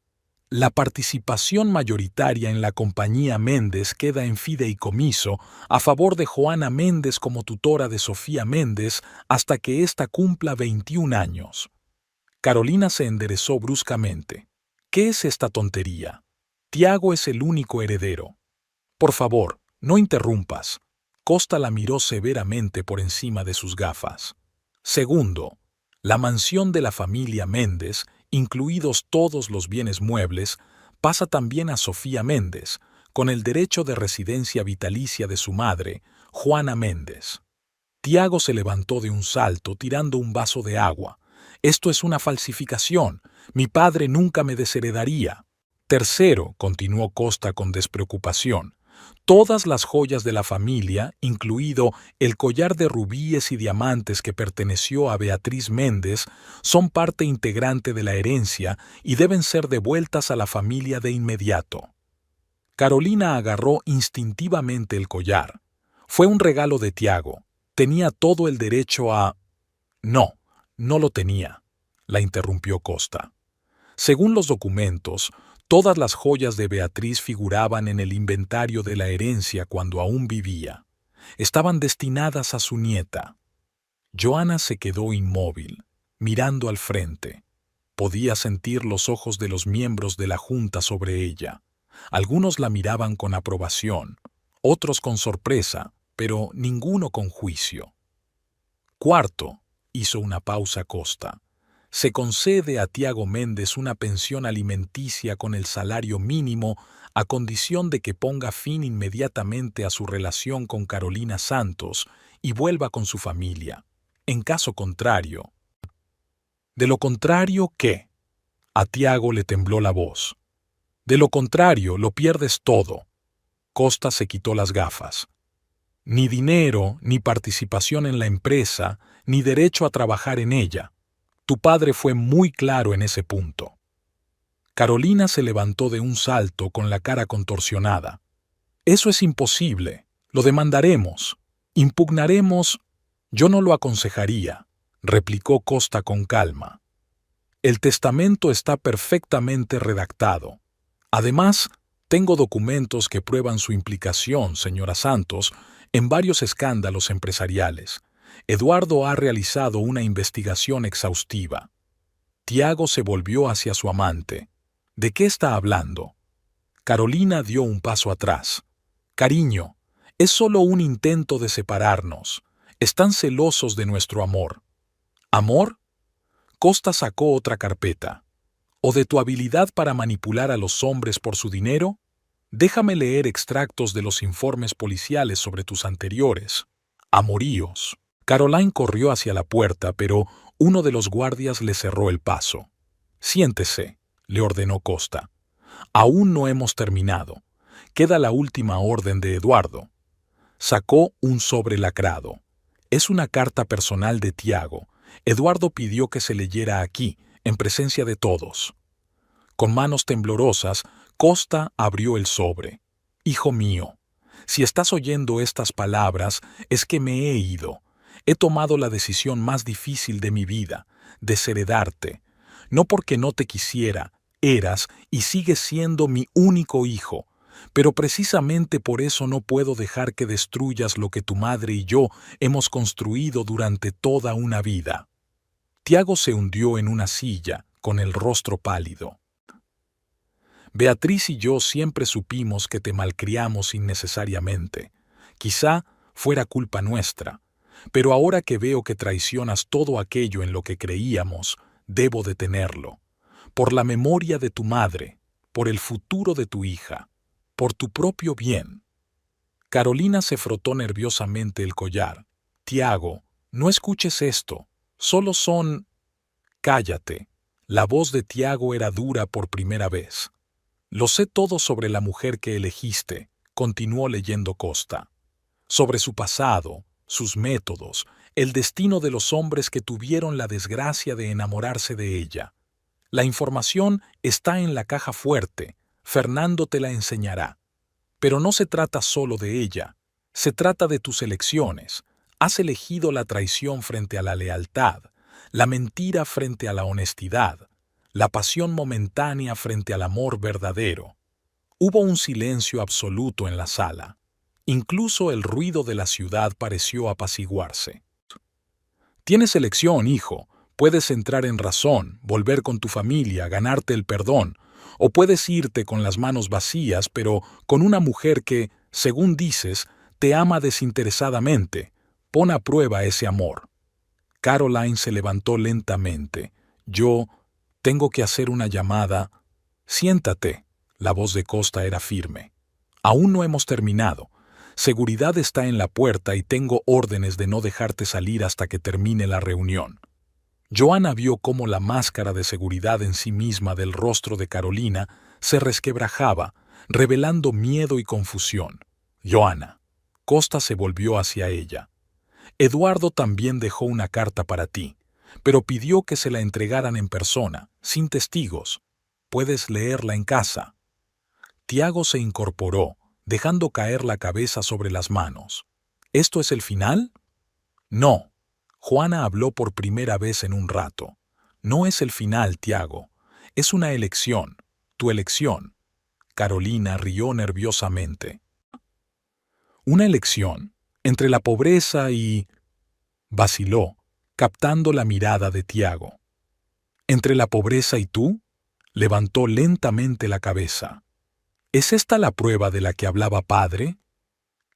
La participación mayoritaria en la compañía Méndez queda en fideicomiso a favor de Joana Méndez como tutora de Sofía Méndez hasta que ésta cumpla 21 años. Carolina se enderezó bruscamente. ¿Qué es esta tontería? Tiago es el único heredero. Por favor, no interrumpas. Costa la miró severamente por encima de sus gafas. Segundo, la mansión de la familia Méndez, incluidos todos los bienes muebles, pasa también a Sofía Méndez, con el derecho de residencia vitalicia de su madre, Juana Méndez. Tiago se levantó de un salto tirando un vaso de agua. Esto es una falsificación. Mi padre nunca me desheredaría. Tercero, continuó Costa con despreocupación, todas las joyas de la familia, incluido el collar de rubíes y diamantes que perteneció a Beatriz Méndez, son parte integrante de la herencia y deben ser devueltas a la familia de inmediato. Carolina agarró instintivamente el collar. Fue un regalo de Tiago. Tenía todo el derecho a... No, no lo tenía, la interrumpió Costa. Según los documentos, todas las joyas de Beatriz figuraban en el inventario de la herencia cuando aún vivía. Estaban destinadas a su nieta. Joana se quedó inmóvil, mirando al frente. Podía sentir los ojos de los miembros de la junta sobre ella. Algunos la miraban con aprobación, otros con sorpresa, pero ninguno con juicio. Cuarto, hizo una pausa Costa. Se concede a Tiago Méndez una pensión alimenticia con el salario mínimo a condición de que ponga fin inmediatamente a su relación con Carolina Santos y vuelva con su familia. En caso contrario... ¿De lo contrario qué? A Tiago le tembló la voz. De lo contrario, lo pierdes todo. Costa se quitó las gafas. Ni dinero, ni participación en la empresa, ni derecho a trabajar en ella. Tu padre fue muy claro en ese punto. Carolina se levantó de un salto con la cara contorsionada. Eso es imposible. Lo demandaremos. Impugnaremos. Yo no lo aconsejaría, replicó Costa con calma. El testamento está perfectamente redactado. Además, tengo documentos que prueban su implicación, señora Santos, en varios escándalos empresariales. Eduardo ha realizado una investigación exhaustiva. Tiago se volvió hacia su amante. ¿De qué está hablando? Carolina dio un paso atrás. Cariño, es solo un intento de separarnos. Están celosos de nuestro amor. ¿Amor? Costa sacó otra carpeta. ¿O de tu habilidad para manipular a los hombres por su dinero? Déjame leer extractos de los informes policiales sobre tus anteriores amoríos. Caroline corrió hacia la puerta, pero uno de los guardias le cerró el paso. Siéntese, le ordenó Costa. Aún no hemos terminado. Queda la última orden de Eduardo. Sacó un sobre lacrado. Es una carta personal de Tiago. Eduardo pidió que se leyera aquí, en presencia de todos. Con manos temblorosas, Costa abrió el sobre. Hijo mío, si estás oyendo estas palabras, es que me he ido. He tomado la decisión más difícil de mi vida, desheredarte. No porque no te quisiera, eras y sigues siendo mi único hijo, pero precisamente por eso no puedo dejar que destruyas lo que tu madre y yo hemos construido durante toda una vida. Tiago se hundió en una silla, con el rostro pálido. Beatriz y yo siempre supimos que te malcriamos innecesariamente. Quizá fuera culpa nuestra, pero ahora que veo que traicionas todo aquello en lo que creíamos, debo detenerlo. Por la memoria de tu madre, por el futuro de tu hija, por tu propio bien. Carolina se frotó nerviosamente el collar. Tiago, no escuches esto. Solo son... Cállate. La voz de Tiago era dura por primera vez. Lo sé todo sobre la mujer que elegiste, continuó leyendo Costa. Sobre su pasado, sus métodos, el destino de los hombres que tuvieron la desgracia de enamorarse de ella. La información está en la caja fuerte. Fernando te la enseñará. Pero no se trata solo de ella. Se trata de tus elecciones. Has elegido la traición frente a la lealtad, la mentira frente a la honestidad, la pasión momentánea frente al amor verdadero. Hubo un silencio absoluto en la sala. Incluso el ruido de la ciudad pareció apaciguarse. Tienes elección, hijo. Puedes entrar en razón, volver con tu familia, ganarte el perdón, o puedes irte con las manos vacías, pero con una mujer que, según dices, te ama desinteresadamente. Pon a prueba ese amor. Caroline se levantó lentamente. Yo tengo que hacer una llamada. Siéntate. La voz de Costa era firme. Aún no hemos terminado. Seguridad está en la puerta y tengo órdenes de no dejarte salir hasta que termine la reunión. Joanna vio cómo la máscara de seguridad en sí misma del rostro de Carolina se resquebrajaba, revelando miedo y confusión. Joanna. Costa se volvió hacia ella. Eduardo también dejó una carta para ti, pero pidió que se la entregaran en persona, sin testigos. Puedes leerla en casa. Tiago se incorporó, dejando caer la cabeza sobre las manos. ¿Esto es el final? No. Juana habló por primera vez en un rato. No es el final, Tiago. Es una elección. Tu elección. Carolina rió nerviosamente. ¿Una elección? ¿Entre la pobreza y...? Vaciló, captando la mirada de Tiago. ¿Entre la pobreza y tú? Levantó lentamente la cabeza. ¿Es esta la prueba de la que hablaba padre?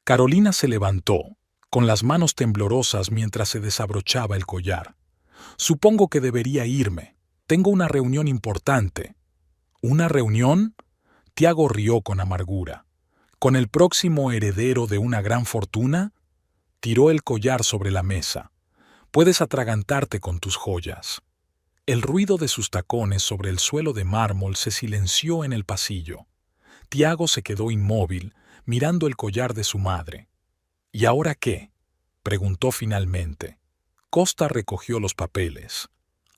Carolina se levantó, con las manos temblorosas mientras se desabrochaba el collar. Supongo que debería irme. Tengo una reunión importante. ¿Una reunión? Tiago rió con amargura. ¿Con el próximo heredero de una gran fortuna? Tiró el collar sobre la mesa. Puedes atragantarte con tus joyas. El ruido de sus tacones sobre el suelo de mármol se silenció en el pasillo. Tiago se quedó inmóvil, mirando el collar de su madre. ¿Y ahora qué?, preguntó finalmente. Costa recogió los papeles.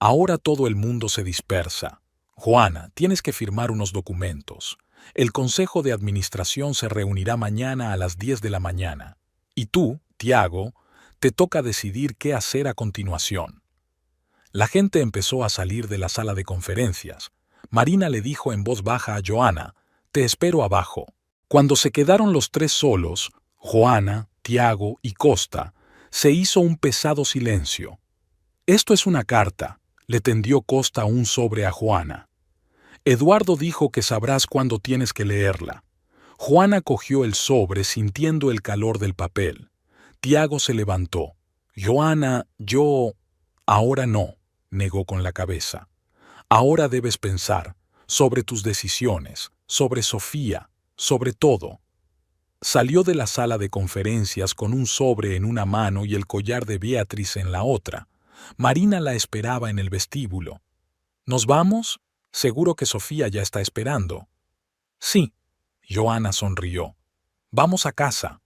Ahora todo el mundo se dispersa. Juana, tienes que firmar unos documentos. El Consejo de Administración se reunirá mañana a las 10 de la mañana. Y tú, Tiago, te toca decidir qué hacer a continuación. La gente empezó a salir de la sala de conferencias. Marina le dijo en voz baja a Joanna: «Te espero abajo». Cuando se quedaron los tres solos, Joanna, Tiago y Costa, se hizo un pesado silencio. «Esto es una carta», le tendió Costa un sobre a Joanna. «Eduardo dijo que sabrás cuándo tienes que leerla». Joanna cogió el sobre sintiendo el calor del papel. Tiago se levantó. «Joanna, yo...» «Ahora no», negó con la cabeza. «Ahora debes pensar sobre tus decisiones, sobre Sofía, sobre todo». Salió de la sala de conferencias con un sobre en una mano y el collar de Beatriz en la otra. Marina la esperaba en el vestíbulo. «¿Nos vamos? Seguro que Sofía ya está esperando». «Sí». Joanna sonrió. «Vamos a casa».